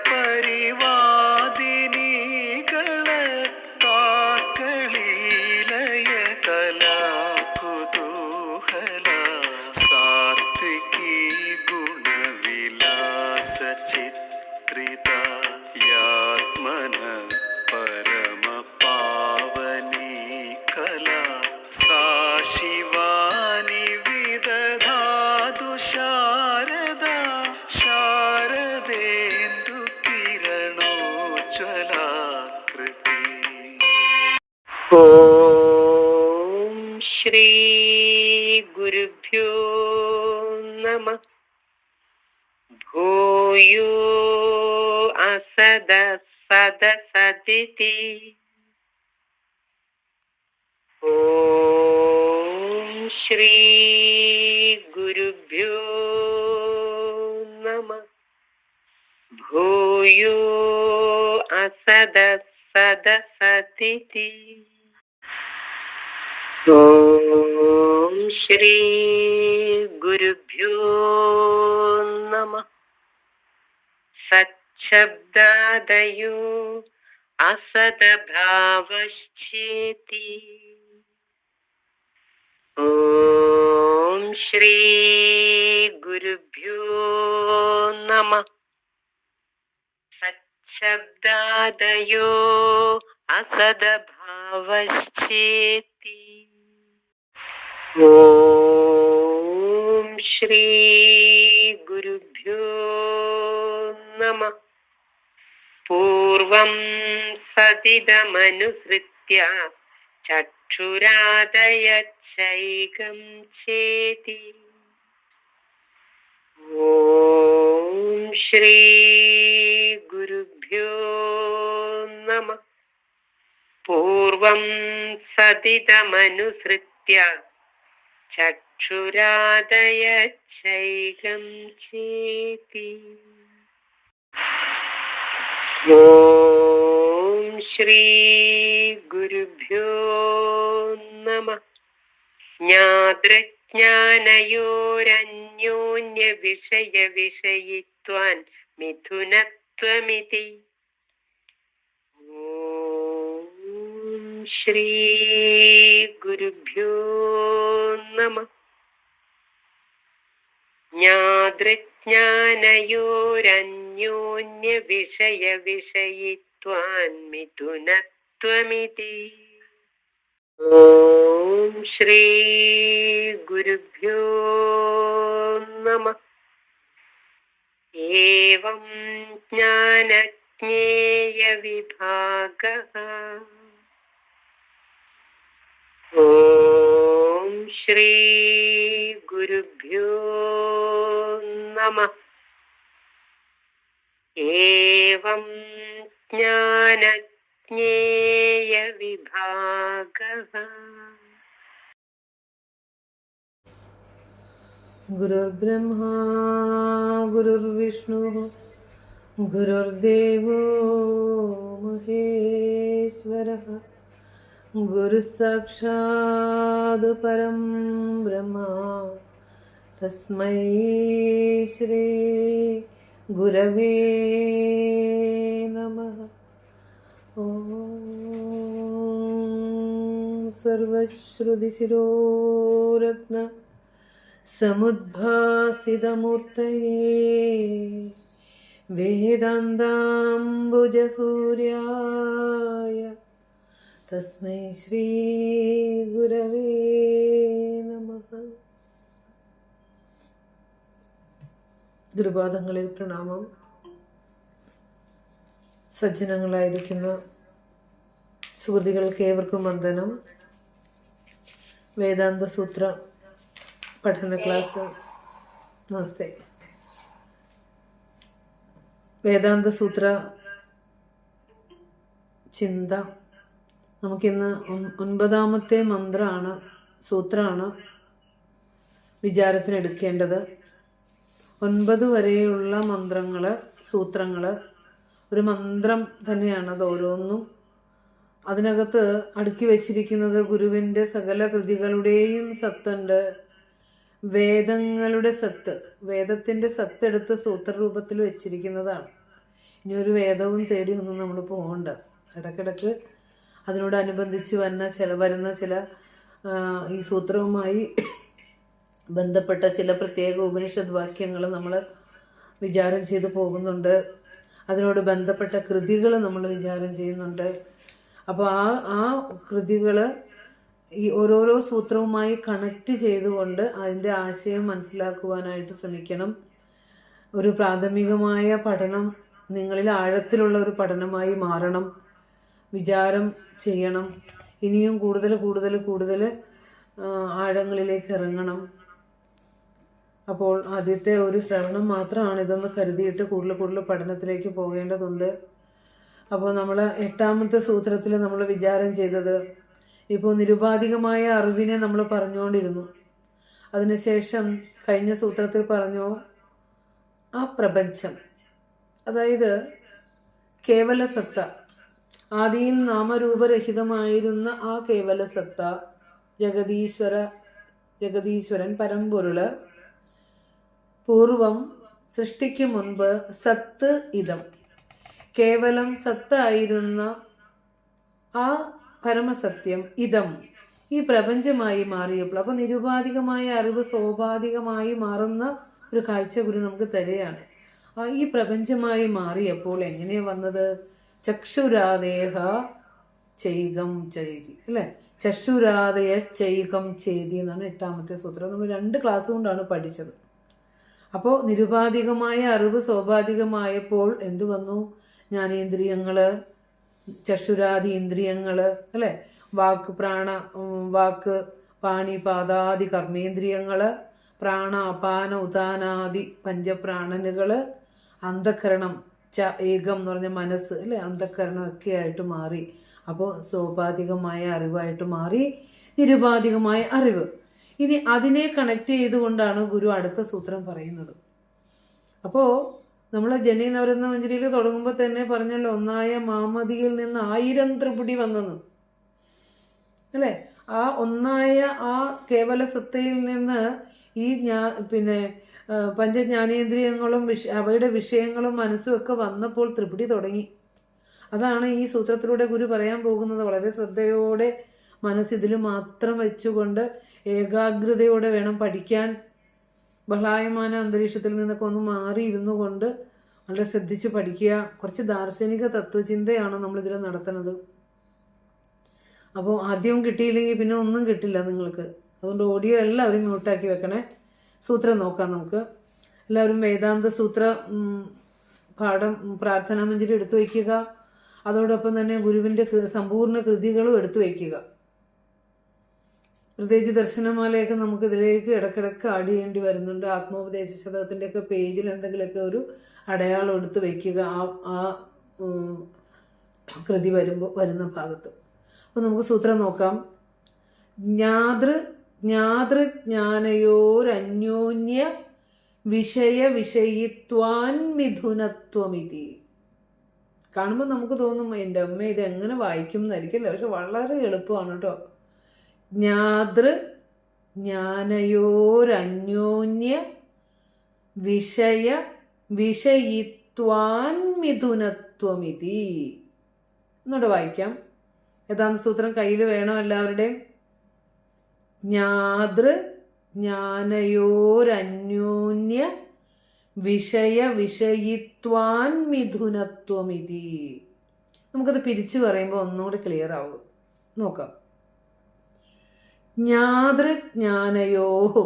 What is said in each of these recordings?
പരിവാദിനികള കലാ കുതൂഹല സാത്വികി ഗുണവിലാസ ചിത്രിത യാത്മന പരമ പാവനി കലാ സാ ശിവാനി വിദധാതു ശാരദ ശാരദേന്ദു കിരണോജ്വലാകൃതി. ഓം ശ്രീ ഗുരുഭ്യോ നമഃ. ഭൂയോ അസദ സദസദിതി. ഓം ശ്രീ ഗുരുഭ്യോ നമഃ. ഭൂയോ അസദ സദസദിതി. ഓം ശ്രീ ഗുരുഭ്യോ നമഃ. സച്ഛബ്ദാദയോ അസദഭാവശ്ചേതി. ഓം ശ്രീ ഗുരുഭ്യോ നമഃ. സച്ഛബ്ദാദയോ അസദഭാവശ്ചേതി. ഓം ശ്രീ ഗുരുഭ്യോ നമഃ. പൂർവം സതിതമനുസൃത്യ ചക്ഷുരാദയച്ചൈകം ചേതി. ഓം ശ്രീ ഗുരുഭ്യോ നമഃ. പൂർവം സതിതമനുസൃത്യ ചക്ഷുരാദയച്ചൈകം ചേതി. ഓം ശ്രീ ഗുരുഭ്യോ നമഃ. ജ്ഞാതൃജ്ഞാനയോരന്യോന്യ വിഷയ വിഷയിത്വാൻ മിഥുനത്വമിതി. ഓം ശ്രീ ഗുരുഭ്യോ നമഃ. ജ്ഞാതൃജ്ഞാനയോരന്യോന്യ വിഷയ വിഷയിത്വാൻ മിഥുനത്വമിതി. ഓം ശ്രീ ഗുരുഭ്യോ നമഃ. ഏവം ജ്ഞാനജ്ഞേയ വിഭാഗഃ. ഓം ശ്രീ ഗുരുഭ്യോ നമഃ. ഏവം ജ്ഞാനജ്ഞേയ വിഭാഗഃ. ഗുരുർബ്രഹ്മാ ഗുരുർവിഷ്ണുഃ ഗുരുർദേവോ മഹേശ്വരഃ. ഗുരുസാക്ഷാത് പരം ബ്രഹ്മ തസ്മൈ ശ്രീ ഗുരവേ നമഃ. ഓം സർവശ്രുതിശിരോരത്ന സമുദ്ഭാസിതമൂർത്തയേ വേദാന്താംബുജസൂര്യായ തസ്മൈ ശ്രീ ഗുരവേ നമഃ. ഗുരുപാദങ്ങളിൽ പ്രണാമം. സജ്ജനങ്ങളായിരിക്കുന്ന സുഹൃത്തുക്കൾക്ക് ഏവർക്കും വന്ദനം. വേദാന്ത സൂത്ര പഠന ക്ലാസ്. നമസ്തേ. വേദാന്ത സൂത്ര ചിന്ത. നമുക്കിന്ന് 9ാമത്തെ മന്ത്രമാണ്, സൂത്രമാണ് വിചാരത്തിനെടുക്കേണ്ടത്. 9 വരെയുള്ള മന്ത്രങ്ങൾ, സൂത്രങ്ങൾ ഒരു മന്ത്രം തന്നെയാണ്. അത് ഓരോന്നും അതിനകത്ത് അടുക്കി വച്ചിരിക്കുന്നത് ഗുരുവിൻ്റെ സകല കൃതികളുടെയും സത്തുണ്ട്. വേദങ്ങളുടെ സത്ത്, വേദത്തിൻ്റെ സത്തെടുത്ത് സൂത്രരൂപത്തിൽ വെച്ചിരിക്കുന്നതാണ്. ഇനി ഒരു വേദവും തേടി ഒന്നും നമ്മൾ പോകണ്ട. ഇടയ്ക്കിടയ്ക്ക് അതിനോടനുബന്ധിച്ച് വരുന്ന ചില ഈ സൂത്രവുമായി ബന്ധപ്പെട്ട ചില പ്രത്യേക ഉപനിഷത് വാക്യങ്ങൾ നമ്മൾ വിചാരം ചെയ്ത് പോകുന്നുണ്ട്. അതിനോട് ബന്ധപ്പെട്ട കൃതികൾ നമ്മൾ വിചാരം ചെയ്യുന്നുണ്ട്. അപ്പോൾ ആ കൃതികൾ ഈ ഓരോരോ സൂത്രവുമായി കണക്റ്റ് ചെയ്തുകൊണ്ട് അതിൻ്റെ ആശയം മനസ്സിലാക്കുവാനായിട്ട് ശ്രമിക്കണം. ഒരു പ്രാഥമികമായ പഠനം നിങ്ങളിൽ ആഴത്തിലുള്ള ഒരു പഠനമായി മാറണം. വിചാരം ചെയ്യണം. ഇനിയും കൂടുതൽ ആഴങ്ങളിലേക്ക് ഇറങ്ങണം. അപ്പോൾ ആദ്യത്തെ ഒരു ശ്രവണം മാത്രമാണ് ഇതെന്ന് കരുതിയിട്ട് കൂടുതൽ പഠനത്തിലേക്ക് പോകേണ്ടതുണ്ട്. അപ്പോൾ നമ്മൾ 8ാമത്തെ സൂത്രത്തിൽ നമ്മൾ വിചാരം ചെയ്തത് ഇപ്പോൾ നിരുപാധികമായ അറിവിനെ നമ്മൾ പറഞ്ഞുകൊണ്ടിരുന്നു. അതിനുശേഷം കഴിഞ്ഞ സൂത്രത്തിൽ പറഞ്ഞു ആ പ്രപഞ്ചം, അതായത് കേവല സത്ത, ആദിയിൽ നാമരൂപരഹിതമായിരുന്ന ആ കേവല സത്ത, ജഗദീശ്വരൻ പരമ്പൊരുള്, പൂർവം സൃഷ്ടിക്ക് മുൻപ് സത്ത് ഇതം, കേവലം സത്തായിരുന്ന ആ പരമസത്യം ഇതം ഈ പ്രപഞ്ചമായി മാറിയപ്പോൾ, അപ്പൊ നിരുപാധികമായ അറിവ് സോപാധികമായി മാറുന്ന ഒരു കാഴ്ച ഗുരു നമുക്ക് തരികയാണ്. ഈ പ്രപഞ്ചമായി മാറിയപ്പോൾ എങ്ങനെയാ വന്നത്? ചക്ഷുരാദേഹ ചൈകം ചെയ്തി, അല്ലെ? ചക്ഷുരാദയ ചൈകം ചെയ്തി എന്നാണ് 8ാമത്തെ സൂത്രം. നമ്മൾ 2 ക്ലാസ് കൊണ്ടാണ് പഠിച്ചത്. അപ്പോൾ നിരുപാധികമായ അറിവ് സ്വാഭാവികമായപ്പോൾ എന്തു വന്നു? ജ്ഞാനേന്ദ്രിയങ്ങള്, ചക്ഷുരാദി ഇന്ദ്രിയങ്ങള്, അല്ലെ? വാക്ക് പാണി പാദാദി കർമ്മേന്ദ്രിയങ്ങള്, പ്രാണ അപാന ഉദാനാദി പഞ്ചപ്രാണനുകള്, അന്ധകരണം ഏകം എന്ന് പറഞ്ഞ മനസ്സ്, അല്ലെ? അന്ധകരണം ഒക്കെ ആയിട്ട് മാറി. അപ്പോൾ സ്വാഭാവികമായ അറിവായിട്ട് മാറി നിരുപാധികമായ അറിവ്. ഇനി അതിനെ കണക്ട് ചെയ്തുകൊണ്ടാണ് ഗുരു അടുത്ത സൂത്രം പറയുന്നത്. അപ്പോൾ നമ്മൾ ജനി നവരത്ന മഞ്ജരിയിൽ തുടങ്ങുമ്പോൾ തന്നെ പറഞ്ഞല്ലോ, ഒന്നായ മാമതിയിൽ നിന്ന് 1000 ത്രിപുടി വന്നെന്ന്, അല്ലെ? ആ ഒന്നായ ആ കേവല സത്തയിൽ നിന്ന് ഈ പഞ്ചജ്ഞാനേന്ദ്രിയങ്ങളും അവയുടെ വിഷയങ്ങളും മനസ്സും ഒക്കെ വന്നപ്പോൾ ത്രിപുടി തുടങ്ങി. അതാണ് ഈ സൂത്രത്തിലൂടെ ഗുരു പറയാൻ പോകുന്നത്. വളരെ ശ്രദ്ധയോടെ മനസ്സിതിൽ മാത്രം വെച്ചുകൊണ്ട് ഏകാഗ്രതയോടെ വേണം പഠിക്കാൻ. ബഹളായമാന അന്തരീക്ഷത്തിൽ നിന്നൊക്കെ ഒന്ന് മാറിയിരുന്നു കൊണ്ട് വളരെ ശ്രദ്ധിച്ച് പഠിക്കുക. കുറച്ച് ദാർശനിക തത്വചിന്തയാണ് നമ്മളിതിൽ നടത്തുന്നത്. അപ്പോൾ ആദ്യം കിട്ടിയില്ലെങ്കിൽ പിന്നെ ഒന്നും കിട്ടില്ല നിങ്ങൾക്ക്. അതുകൊണ്ട് ഓഡിയോ എല്ലാവരും മ്യൂട്ടാക്കി വെക്കണേ. സൂത്രം നോക്കാം നമുക്ക്. എല്ലാവരും വേദാന്ത സൂത്ര പാഠം പ്രാർത്ഥനാ മഞ്ജരി എടുത്തു വയ്ക്കുക. അതോടൊപ്പം തന്നെ ഗുരുവിൻ്റെ സമ്പൂർണ്ണ കൃതികളും എടുത്തു വയ്ക്കുക. പ്രത്യേകിച്ച് ദർശനമാലയൊക്കെ നമുക്ക് ഇതിലേക്ക് ഇടയ്ക്കിടയ്ക്ക് ആഡ് ചെയ്യേണ്ടി വരുന്നുണ്ട്. ആത്മോപദേശ ശതകത്തിൻ്റെ ഒക്കെ പേജിൽ എന്തെങ്കിലുമൊക്കെ ഒരു അടയാളം എടുത്ത് വയ്ക്കുക ആ കൃതി വരുന്ന ഭാഗത്ത്. അപ്പോൾ നമുക്ക് സൂത്രം നോക്കാം. ജ്ഞാനയോരന്യോന്യ വിഷയിത്വാൻമിഥുനത്വമിതി. കാണുമ്പോൾ നമുക്ക് തോന്നും എൻ്റെ അമ്മ ഇത് എങ്ങനെ വായിക്കും എന്നായിരിക്കില്ല. പക്ഷെ വളരെ എളുപ്പമാണ് കേട്ടോ. ജ്ഞാനയോരന്യോന്യ വിഷയിത്വാൻമിഥുനത്വമിതി. എന്നോട് വായിക്കാം. യഥാർത്ഥ സൂത്രം കയ്യിൽ വേണം എല്ലാവരുടെയും. ജ്ഞാനയോരന്യോന്യ വിഷയിത്വാൻമിഥുനത്വമിതി. നമുക്കത് പിരിച്ചു പറയുമ്പോൾ ഒന്നുകൂടി ക്ലിയർ ആവും. നോക്കാം. ജ്ഞാനയോഹോ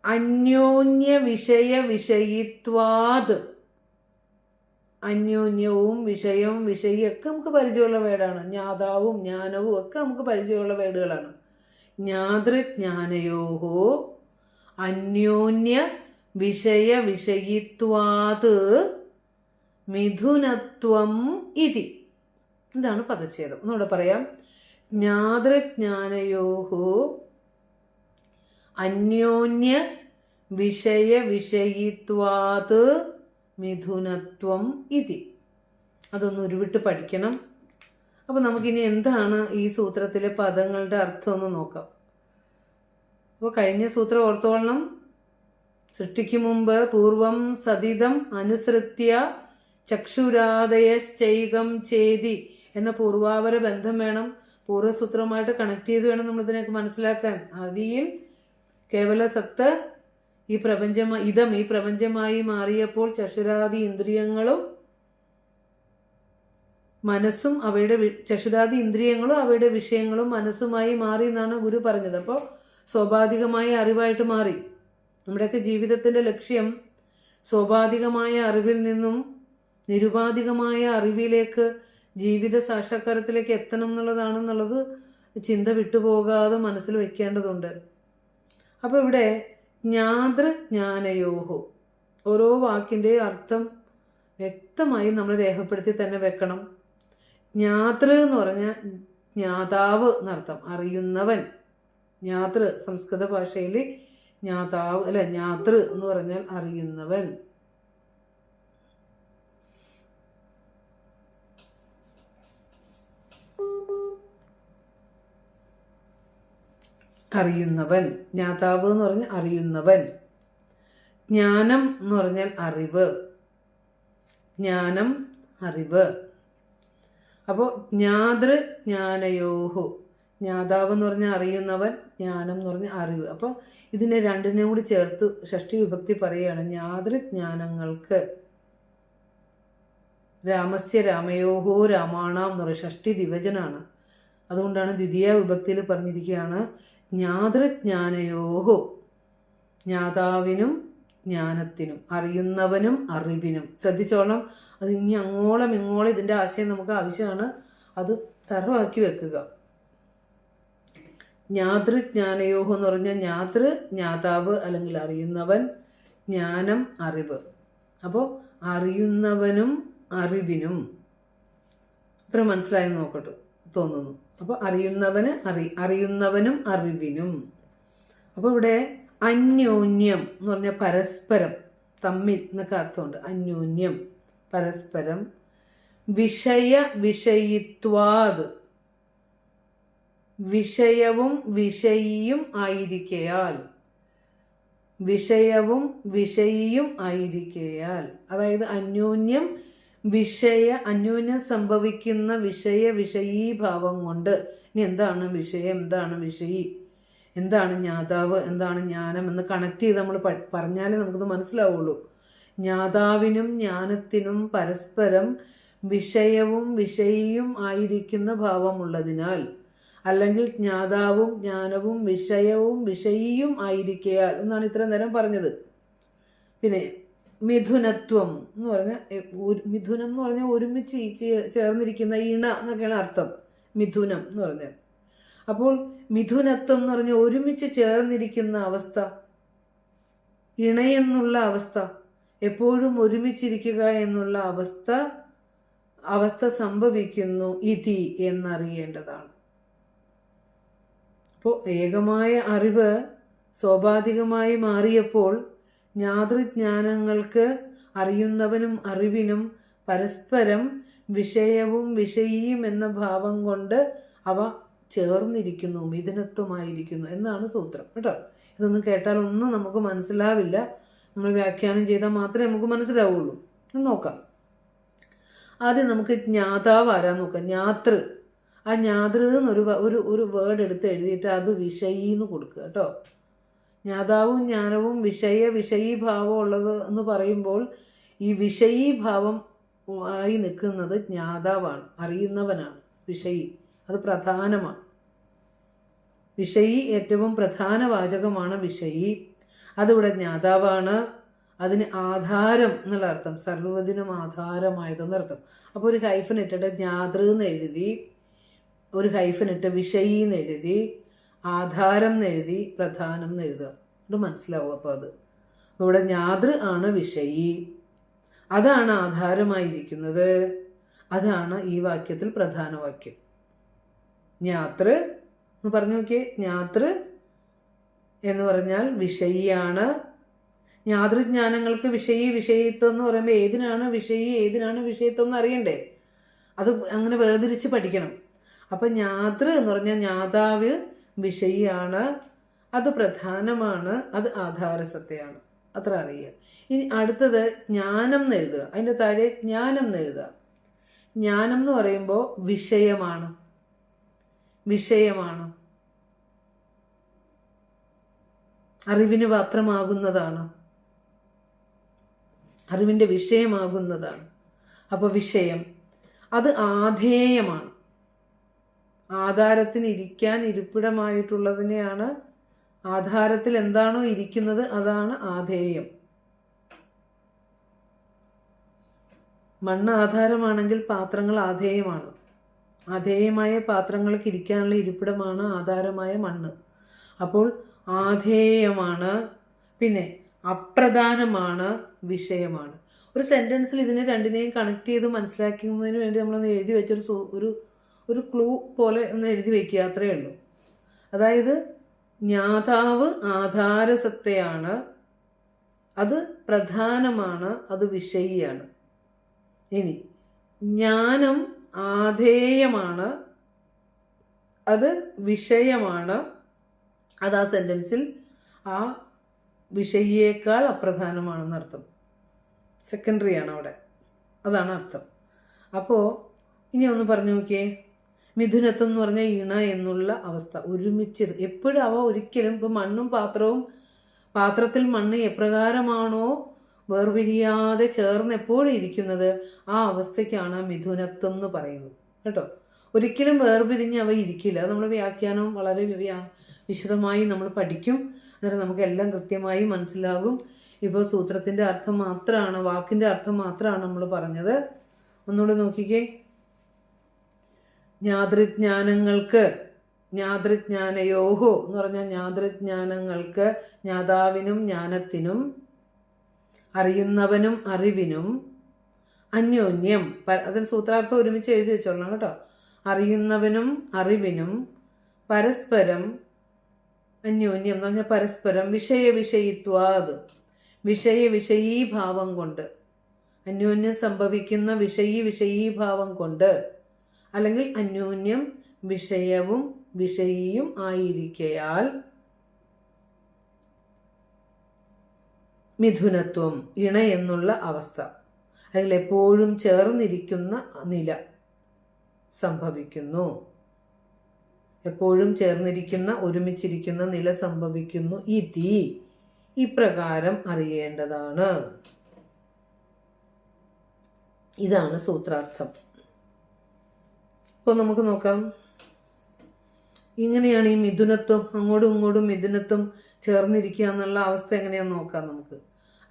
അന്യോന്യ വിഷയിത്വാത്. അന്യോന്യവും വിഷയവും വിഷയൊക്കെ നമുക്ക് പരിചയമുള്ള വേർഡാണ്. ജ്ഞാതാവും ജ്ഞാനവും ഒക്കെ നമുക്ക് പരിചയമുള്ള വേർഡുകളാണ്. ജ്ഞാനയോഹോ അന്യോന്യ വിഷയിത്വാത് മിഥുനത്വം ഇതി. ഇതാണ് പദച്ഛേദം. ഒന്നുകൂടെ പറയാം. ജ്ഞാനയോഹോ അന്യോന്യ വിഷയിത്വാത് മിഥുനത്വം ഇതി. അതൊന്ന് ഉരുവിട്ട് പഠിക്കണം. അപ്പോൾ നമുക്കിനി എന്താണ് ഈ സൂത്രത്തിലെ പദങ്ങളുടെ അർത്ഥം ഒന്ന് നോക്കാം. അപ്പോൾ കഴിഞ്ഞ സൂത്രം ഓർത്തോളണം. സൃഷ്ടിക്ക് മുമ്പ് പൂർവം സതിതം അനുസൃത്യ ചക്ഷുരാദയശ്ചൈകം ചേതി എന്ന പൂർവാപര ബന്ധം വേണം, പൂർവ്വസൂത്രമായിട്ട് കണക്ട് ചെയ്ത് വേണം നമ്മൾ ഇതിനൊക്കെ മനസ്സിലാക്കാൻ. ആദിയിൽ കേവല സത്ത് ഈ പ്രപഞ്ചമായി മാറിയപ്പോൾ ചക്ഷുരാദി ഇന്ദ്രിയങ്ങളും മനസ്സും ചക്ഷുരാദി ഇന്ദ്രിയങ്ങളും അവയുടെ വിഷയങ്ങളും മനസ്സുമായി മാറി എന്നാണ് ഗുരു പറഞ്ഞത്. അപ്പോൾ സ്വാഭാവികമായ അറിവായിട്ട് മാറി. നമ്മുടെയൊക്കെ ജീവിതത്തിന്റെ ലക്ഷ്യം സ്വാഭാവികമായ അറിവിൽ നിന്നും നിരുപാധികമായ അറിവിലേക്ക്, ജീവിത സാക്ഷാത്കാരത്തിലേക്ക് എത്തണം എന്നുള്ളതാണെന്നുള്ളത് ചിന്ത വിട്ടുപോകാതെ മനസ്സിൽ വെക്കേണ്ടതുണ്ട്. അപ്പോൾ ഇവിടെ ജ്ഞാതൃജ്ഞാനയോഹോ, ഓരോ വാക്കിൻ്റെ അർത്ഥം വ്യക്തമായി നമ്മൾ രേഖപ്പെടുത്തി തന്നെ വെക്കണം. ജ്ഞാതൃ എന്ന് പറഞ്ഞാൽ ജ്ഞാതാവ് എന്നർത്ഥം, അറിയുന്നവൻ. ജ്ഞാതൃ സംസ്കൃത ഭാഷയിൽ ജ്ഞാതാവ് അല്ല, ജ്ഞാതൃ എന്ന് പറഞ്ഞാൽ അറിയുന്നവൻ. അറിയുന്നവൻ, ജ്ഞാതാവ് എന്ന് പറഞ്ഞാൽ അറിയുന്നവൻ. ജ്ഞാനം എന്ന് പറഞ്ഞാൽ അറിവ്, ജ്ഞാനം അറിവ്. അപ്പോൾ ജ്ഞാതൃജ്ഞാനയോഹോ, ജ്ഞാതാവ് എന്ന് പറഞ്ഞാൽ അറിയുന്നവൻ, ജ്ഞാനം എന്ന് പറഞ്ഞാൽ അറിവ്. അപ്പോൾ ഇതിനെ രണ്ടിനെയും കൂടി ചേർത്ത് ഷഷ്ടി വിഭക്തി പറയുകയാണ്. ജ്ഞാതൃജ്ഞാനങ്ങൾക്ക് രാമസ്യ രാമയോഹോ രാമാണാം എന്ന് പറയും, ഷഷ്ടി ദിവചനാണ്. അതുകൊണ്ടാണ് ദ്വിതീയ വിഭക്തിയിൽ പറഞ്ഞിരിക്കുകയാണ് ജ്ഞാതൃജ്ഞാനയോഹോ, ജ്ഞാതാവിനും ജ്ഞാനത്തിനും, അറിയുന്നവനും അറിവിനും. ശ്രദ്ധിച്ചോളം, അത് ഇനി അങ്ങോളം ഇങ്ങോളം ഇതിൻ്റെ ആശയം നമുക്ക് ആവശ്യമാണ്, അത് തറവാക്കി വെക്കുക. ജ്ഞാതൃജ്ഞാനയോഹോ എന്ന് പറഞ്ഞാൽ ജ്ഞാതാവ് അല്ലെങ്കിൽ അറിയുന്നവൻ, ജ്ഞാനം അറിവ്. അപ്പോൾ അറിയുന്നവനും അറിവിനും, ഇത്ര മനസ്സിലായി നോക്കട്ടെ തോന്നുന്നു. അപ്പോൾ അറിയുന്നവനും അറിവിനും. അപ്പോൾ ഇവിടെ അന്യോന്യം എന്ന് പറഞ്ഞാൽ പരസ്പരം, തമ്മിൽ എന്നൊക്കെ അർത്ഥമുണ്ട്. അന്യോന്യം പരസ്പരം. വിഷയിത്വാത്, വിഷയവും വിഷയിയും ആയിരിക്കയാൽ, വിഷയവും വിഷയിയും ആയിരിക്കയാൽ. അതായത് അന്യോന്യം അന്യോന്യം സംഭവിക്കുന്ന വിഷയീഭാവം കൊണ്ട്. ഇനി എന്താണ് വിഷയം, എന്താണ് വിഷയി, എന്താണ് ജ്ഞാതാവ്, എന്താണ് ജ്ഞാനം എന്ന് കണക്ട് ചെയ്ത് നമ്മൾ പറഞ്ഞാലേ നമുക്കത് മനസ്സിലാവുള്ളൂ. ജ്ഞാതാവിനും ജ്ഞാനത്തിനും പരസ്പരം വിഷയവും വിഷയിയും ആയിരിക്കുന്ന ഭാവമുള്ളതിനാൽ, അല്ലെങ്കിൽ ജ്ഞാതാവും ജ്ഞാനവും വിഷയവും വിഷയിയും ആയിരിക്കയാൽ എന്നാണ് ഇത്ര നേരം പറഞ്ഞത്. പിന്നെ മിഥുനത്വം എന്ന് പറഞ്ഞാൽ, മിഥുനം എന്ന് പറഞ്ഞാൽ ഒരുമിച്ച് ചേർന്നിരിക്കുന്ന ഇണ എന്നൊക്കെയാണ് അർത്ഥം മിഥുനം എന്ന് പറഞ്ഞാൽ. അപ്പോൾ മിഥുനത്വം എന്ന് പറഞ്ഞാൽ ഒരുമിച്ച് ചേർന്നിരിക്കുന്ന അവസ്ഥ, ഇണയെന്നുള്ള അവസ്ഥ, എപ്പോഴും ഒരുമിച്ചിരിക്കുക എന്നുള്ള അവസ്ഥ സംഭവിക്കുന്നു ഇതി എന്നറിയേണ്ടതാണ്. അപ്പോൾ ഏകമായ അറിവ് സ്വാഭാവികമായി മാറിയപ്പോൾ ജ്ഞാതൃജ്ഞാനങ്ങൾക്ക്, അറിയുന്നവനും അറിവിനും പരസ്പരം വിഷയവും വിഷയിയും എന്ന ഭാവം കൊണ്ട് അവ ചേർന്നിരിക്കുന്നു, മിഥുനത്വമായിരിക്കുന്നു എന്നാണ് സൂത്രം കേട്ടോ. ഇതൊന്നും കേട്ടാൽ ഒന്നും നമുക്ക് മനസ്സിലാവില്ല, നമ്മൾ വ്യാഖ്യാനം ചെയ്താൽ മാത്രമേ നമുക്ക് മനസ്സിലാവുള്ളൂ. നോക്കാം. ആദ്യം നമുക്ക് ജ്ഞാതാവ് ആരാന്ന് നോക്കാം. ജ്ഞാതൃ. ആ ജ്ഞാതൃ എന്നൊരു ഒരു വേർഡ് എടുത്ത് എഴുതിയിട്ട് അത് വിഷയിന്ന് കൊടുക്കുക കേട്ടോ. ജ്ഞാതാവും ജ്ഞാനവും വിഷയീഭാവം ഉള്ളത് എന്ന് പറയുമ്പോൾ ഈ വിഷയീഭാവം ആയി നിൽക്കുന്നത് ജ്ഞാതാവാണ്, അറിയുന്നവനാണ്. വിഷയി അത് പ്രധാനമാണ്. വിഷയി ഏറ്റവും പ്രധാന വാചകമാണ് വിഷയി. അതിവിടെ ജ്ഞാതാവാണ്. അതിന് ആധാരം എന്നുള്ള അർത്ഥം, സർവ്വതിനും ആധാരമായതെന്നർത്ഥം. അപ്പോൾ ഒരു ഹൈഫൻ ഇട്ടിട്ട് ജ്ഞാതൃ എന്ന് എഴുതി, ഒരു ഹൈഫൻ ഇട്ട് വിഷയി എന്ന് എഴുതി, ആധാരം എന്ന് എഴുതി, പ്രധാനം എന്ന് എഴുതുക. അത് മനസ്സിലാവും. അപ്പോൾ അത് ഇവിടെ ജ്ഞാതൃ ആണ് വിഷയി, അതാണ് ആധാരമായിരിക്കുന്നത്. അതാണ് ഈ വാക്യത്തിൽ പ്രധാന വാക്യം. ജ്ഞാതൃ എന്ന് പറഞ്ഞു നോക്കിയേ. ജ്ഞാതൃ എന്ന് പറഞ്ഞാൽ വിഷയിയാണ്. ജ്ഞാതൃജ്ഞാനങ്ങൾക്ക് വിഷയിത്വം എന്ന് പറയുമ്പോൾ ഏതിനാണ് വിഷയി ഏതിനാണ് വിഷയിത്വം എന്ന് അറിയണ്ടേ? അത് അങ്ങനെ വേർതിരിച്ച് പഠിക്കണം. അപ്പം ജ്ഞാതൃ എന്ന് പറഞ്ഞാൽ ജ്ഞാതാവ് വിഷയിയാണ്, അത് പ്രധാനമാണ്, അത് ആധാരസത്തയാണ്. അത്ര അറിയുക. ഇനി അടുത്തത് ജ്ഞാനം എന്ന് എഴുതുക. അതിൻ്റെ താഴെ ജ്ഞാനം എന്ന് എഴുതുക. ജ്ഞാനം എന്ന് പറയുമ്പോൾ വിഷയമാണ്, വിഷയമാണ്, അറിവിന് പാത്രമാകുന്നതാണ്, അറിവിൻ്റെ വിഷയമാകുന്നതാണ്. അപ്പോൾ വിഷയം അത് ആധേയമാണ്. ആധാരത്തിന് ഇരിക്കാൻ ഇരിപ്പിടമായിട്ടുള്ളതിനെയാണ്, ആധാരത്തിൽ എന്താണോ ഇരിക്കുന്നത് അതാണ് ആധേയം. മണ്ണ് ആധാരമാണെങ്കിൽ പാത്രങ്ങൾ ആധേയമാണ്. ആധേയമായ പാത്രങ്ങൾക്ക് ഇരിക്കാനുള്ള ഇരിപ്പിടമാണ് ആധാരമായ മണ്ണ്. അപ്പോൾ ആധേയമാണ്, പിന്നെ അപ്രധാനമാണ്, വിഷയമാണ്. ഒരു സെൻറ്റൻസിൽ ഇതിനെ രണ്ടിനെയും കണക്ട് ചെയ്ത് മനസ്സിലാക്കുന്നതിന് വേണ്ടി നമ്മളൊന്ന് എഴുതി വെച്ചൊരു ഒരു ക്ലൂ പോലെ ഒന്ന് എഴുതി വയ്ക്കുക, അത്രയേ ഉള്ളൂ. അതായത് ജ്ഞാതാവ് ആധാരസത്തയാണ്, അത് പ്രധാനമാണ്, അത് വിഷയിയാണ്. ഇനി ജ്ഞാനം ആധേയമാണ്, അത് വിഷയമാണ്, അത് ആ സെൻറ്റൻസിൽ ആ വിഷയിയേക്കാൾ അപ്രധാനമാണെന്നർത്ഥം. സെക്കൻഡറിയാണ് അവിടെ, അതാണ് അർത്ഥം. അപ്പോൾ ഇനി ഒന്ന് പറഞ്ഞു നോക്കിയേ. മിഥുനത്വം എന്ന് പറഞ്ഞാൽ ഇണ എന്നുള്ള അവസ്ഥ, ഒരുമിച്ച് എപ്പോഴും അവ ഒരിക്കലും, ഇപ്പം മണ്ണും പാത്രവും, പാത്രത്തിൽ മണ്ണ് എപ്രകാരമാണോ വേർപിരിയാതെ ചേർന്ന് എപ്പോഴും ഇരിക്കുന്നത്, ആ അവസ്ഥയ്ക്കാണ് മിഥുനത്വം എന്ന് പറയുന്നത് കേട്ടോ. ഒരിക്കലും വേർപിരിഞ്ഞ് അവ ഇരിക്കില്ല. അത് നമ്മൾ വ്യാഖ്യാനം വളരെ വിശദമായി നമ്മൾ പഠിക്കും. അന്നേരം നമുക്കെല്ലാം കൃത്യമായി മനസ്സിലാകും. ഇപ്പോൾ സൂത്രത്തിൻ്റെ അർത്ഥം മാത്രമാണ്, വാക്കിൻ്റെ അർത്ഥം മാത്രമാണ് നമ്മൾ പറഞ്ഞത്. ഒന്നുകൂടെ നോക്കിക്കേ. ജ്ഞാതൃജ്ഞാനങ്ങൾക്ക്, ജ്ഞാതൃജ്ഞാനയോഹോ എന്ന് പറഞ്ഞാൽ ജ്ഞാതൃജ്ഞാനങ്ങൾക്ക്, ജ്ഞാതാവിനും ജ്ഞാനത്തിനും, അറിയുന്നവനും അറിവിനും, അന്യോന്യം, അതിന് സൂത്രാർത്ഥം ഒരുമിച്ച് എഴുതി വെച്ചോളണം കേട്ടോ. അറിയുന്നവനും അറിവിനും പരസ്പരം, അന്യോന്യം എന്ന് പറഞ്ഞാൽ പരസ്പരം, വിഷയവിഷയിത്വാത്, വിഷയീഭാവം കൊണ്ട്, അന്യോന്യം സംഭവിക്കുന്ന വിഷയീഭാവം കൊണ്ട്, അല്ലെങ്കിൽ അന്യോന്യം വിഷയവും വിഷയിയും ആയിരിക്കയാൽ മിഥുനത്വം, ഇണ എന്നുള്ള അവസ്ഥ, അതിൽ എപ്പോഴും ചേർന്നിരിക്കുന്ന നില സംഭവിക്കുന്നു. എപ്പോഴും ചേർന്നിരിക്കുന്ന, ഒരുമിച്ചിരിക്കുന്ന നില സംഭവിക്കുന്നു. ഇപ്രകാരം അറിയേണ്ടതാണ്. ഇതാണ് സൂത്രാർത്ഥം. അപ്പോൾ നമുക്ക് നോക്കാം, ഇങ്ങനെയാണ് ഈ മിഥുനത്വം, അങ്ങോട്ടും ഇങ്ങോട്ടും മിഥുനത്വം ചേർന്നിരിക്കുക എന്നുള്ള അവസ്ഥ എങ്ങനെയാണെന്ന് നോക്കാം നമുക്ക്.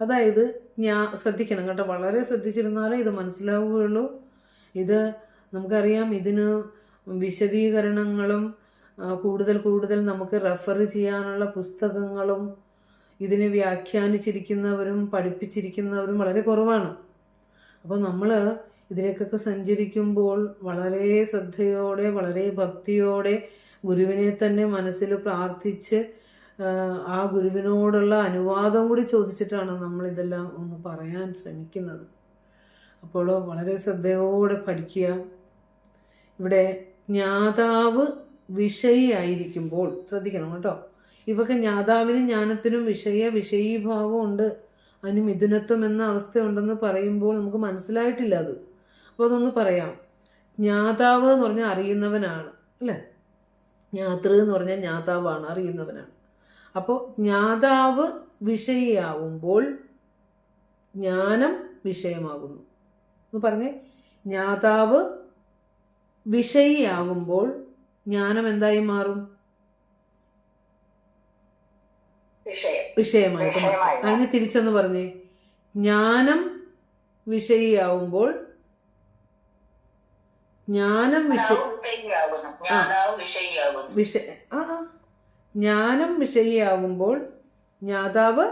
അതായത് ശ്രദ്ധിക്കണം കേട്ടോ, വളരെ ശ്രദ്ധിച്ചിരുന്നാലേ ഇത് മനസ്സിലാവുകയുള്ളൂ. ഇത് നമുക്കറിയാം, ഇതിന് വിശദീകരണങ്ങളും കൂടുതൽ നമുക്ക് റെഫർ ചെയ്യാനുള്ള പുസ്തകങ്ങളും ഇതിനെ വ്യാഖ്യാനിച്ചിരിക്കുന്നവരും പഠിപ്പിച്ചിരിക്കുന്നവരും വളരെ കുറവാണ്. അപ്പോൾ നമ്മൾ ഇതിലേക്കൊക്കെ സഞ്ചരിക്കുമ്പോൾ വളരെ ശ്രദ്ധയോടെ, വളരെ ഭക്തിയോടെ ഗുരുവിനെ തന്നെ മനസ്സിൽ പ്രാർത്ഥിച്ച് ആ ഗുരുവിനോടുള്ള അനുവാദം കൂടി ചോദിച്ചിട്ടാണ് നമ്മളിതെല്ലാം ഒന്ന് പറയാൻ ശ്രമിക്കുന്നത്. അപ്പോൾ വളരെ ശ്രദ്ധയോടെ പഠിക്കുക. ഇവിടെ ജ്ഞാതാവ് വിഷയിയായിരിക്കുമ്പോൾ ശ്രദ്ധിക്കണം കേട്ടോ. ഇവക്ക് ജ്ഞാതാവിനും ജ്ഞാനത്തിനും വിഷയീഭാവം ഉണ്ട്, അതിന് മിഥുനത്വം എന്ന അവസ്ഥയുണ്ടെന്ന് പറയുമ്പോൾ നമുക്ക് മനസ്സിലായിട്ടില്ല അത്. അപ്പോൾ അതൊന്ന് പറയാം. ജ്ഞാതാവ് എന്ന് പറഞ്ഞാൽ അറിയുന്നവനാണ് അല്ലേ, ജ്ഞാതൃ എന്ന് പറഞ്ഞാൽ ജ്ഞാതാവാണ്, അറിയുന്നവനാണ്. അപ്പോൾ ജ്ഞാതാവ് വിഷയിയാവുമ്പോൾ ജ്ഞാനം വിഷയമാകുന്നു എന്ന് പറഞ്ഞേ. ജ്ഞാതാവ് വിഷയിയാകുമ്പോൾ ജ്ഞാനം എന്തായി മാറും? വിഷയമായിട്ട് മാറും. അതിന് തിരിച്ചെന്ന് പറഞ്ഞേ. ജ്ഞാനം വിഷയിയാവുമ്പോൾ ജ്ഞാനം ജ്ഞാനം വിഷയിയാകുമ്പോൾ ജ്ഞാതാവ്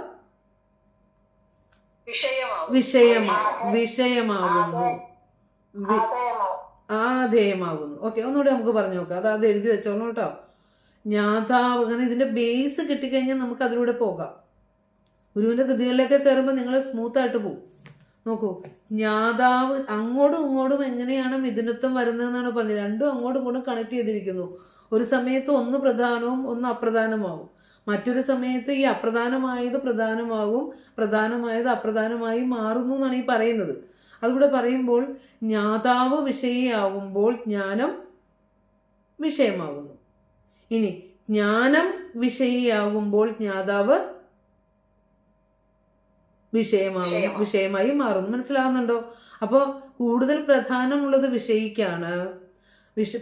വിഷയമാകുന്നു, ആധേയമാകുന്നു. ഓക്കെ, ഒന്നുകൂടെ നമുക്ക് പറഞ്ഞു നോക്കാം. അത് എഴുതി വെച്ചോളൂ കേട്ടോ. ജ്ഞാതാവ്, അങ്ങനെ ഇതിന്റെ ബേസ് കിട്ടിക്കഴിഞ്ഞാൽ നമുക്ക് അതിലൂടെ പോകാം. ഗുരുവിന്റെ കൃതികളിലേക്ക് കയറുമ്പോൾ നിങ്ങൾ സ്മൂത്തായിട്ട് പോകും. നോക്കൂ, ജ്ഞാതാവ് അങ്ങോട്ടും ഇങ്ങോട്ടും എങ്ങനെയാണ് മിഥുനത്വം വരുന്നതെന്നാണ് പറഞ്ഞത്. രണ്ടും അങ്ങോട്ടും ഇങ്ങോട്ടും കണക്ട് ചെയ്തിരിക്കുന്നു. ഒരു സമയത്ത് ഒന്ന് പ്രധാനവും ഒന്ന് അപ്രധാനമാവും. മറ്റൊരു സമയത്ത് ഈ അപ്രധാനമായത് പ്രധാനമാകും, പ്രധാനമായത് അപ്രധാനമായി മാറുന്നു എന്നാണ് ഈ പറയുന്നത്. അതുകൂടെ പറയുമ്പോൾ ജ്ഞാതാവ് വിഷയിയാവുമ്പോൾ ജ്ഞാനം വിഷയമാകുന്നു. ഇനി ജ്ഞാനം വിഷയിയാകുമ്പോൾ ജ്ഞാതാവ് വിഷയമായി മാറുന്നു. മനസ്സിലാകുന്നുണ്ടോ? അപ്പോൾ കൂടുതൽ പ്രധാനമുള്ളത് വിഷയിക്കാണ്.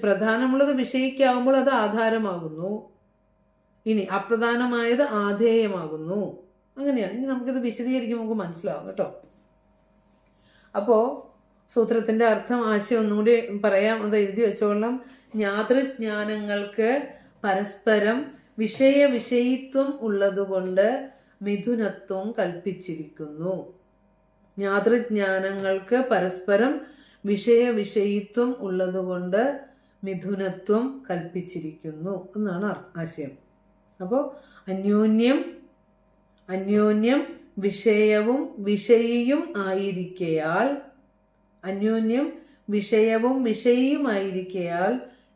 പ്രധാനമുള്ളത് വിഷയിക്കാവുമ്പോൾ അത് ആധാരമാകുന്നു. ഇനി അപ്രധാനമായത് ആധേയമാകുന്നു. അങ്ങനെയാണ്. ഇനി നമുക്കിത് വിശദീകരിക്കുമ്പോൾ നമുക്ക് മനസ്സിലാവും കേട്ടോ. അപ്പോൾ സൂത്രത്തിന്റെ അർത്ഥം ആശയം ഒന്നുകൂടി പറയാം, അത് എഴുതി വെച്ചോളാം. ജ്ഞാതൃജ്ഞാനങ്ങൾക്ക് പരസ്പരം വിഷയിത്വം ഉള്ളതുകൊണ്ട് മിഥുനത്വം കൽപ്പിച്ചിരിക്കുന്നു. ജ്ഞാതൃജ്ഞാനങ്ങൾക്ക് പരസ്പരം വിഷയിത്വം ഉള്ളതുകൊണ്ട് മിഥുനത്വം കൽപ്പിച്ചിരിക്കുന്നു എന്നാണ് ആശയം. അപ്പോൾ അന്യോന്യം വിഷയവും വിഷയിയും ആയിരിക്കയാൽ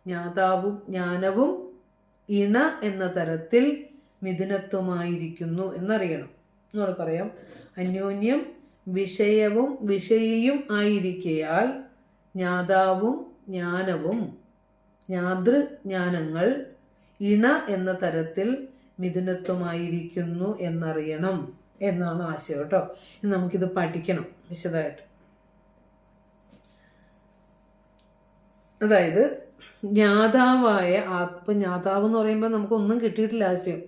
ജ്ഞാതാവും ജ്ഞാനവും ഇണ എന്ന തരത്തിൽ മിഥുനത്വമായിരിക്കുന്നു എന്നറിയണം. എന്നോട് പറയാം. അന്യോന്യം വിഷയവും വിഷയിയും ആയിരിക്കയാൽ ജ്ഞാതാവും ജ്ഞാനവും ജ്ഞാതൃജ്ഞാനങ്ങൾ ഇണ എന്ന തരത്തിൽ മിഥുനത്വമായിരിക്കുന്നു എന്നറിയണം എന്നാണ് ആശയം കേട്ടോ. ഇനി നമുക്കിത് പഠിക്കണം വിശദമായിട്ട്. അതായത് ജ്ഞാതാവായ ജ്ഞാതാവ് എന്ന് പറയുമ്പോൾ നമുക്കൊന്നും കിട്ടിയിട്ടില്ല ആശയം.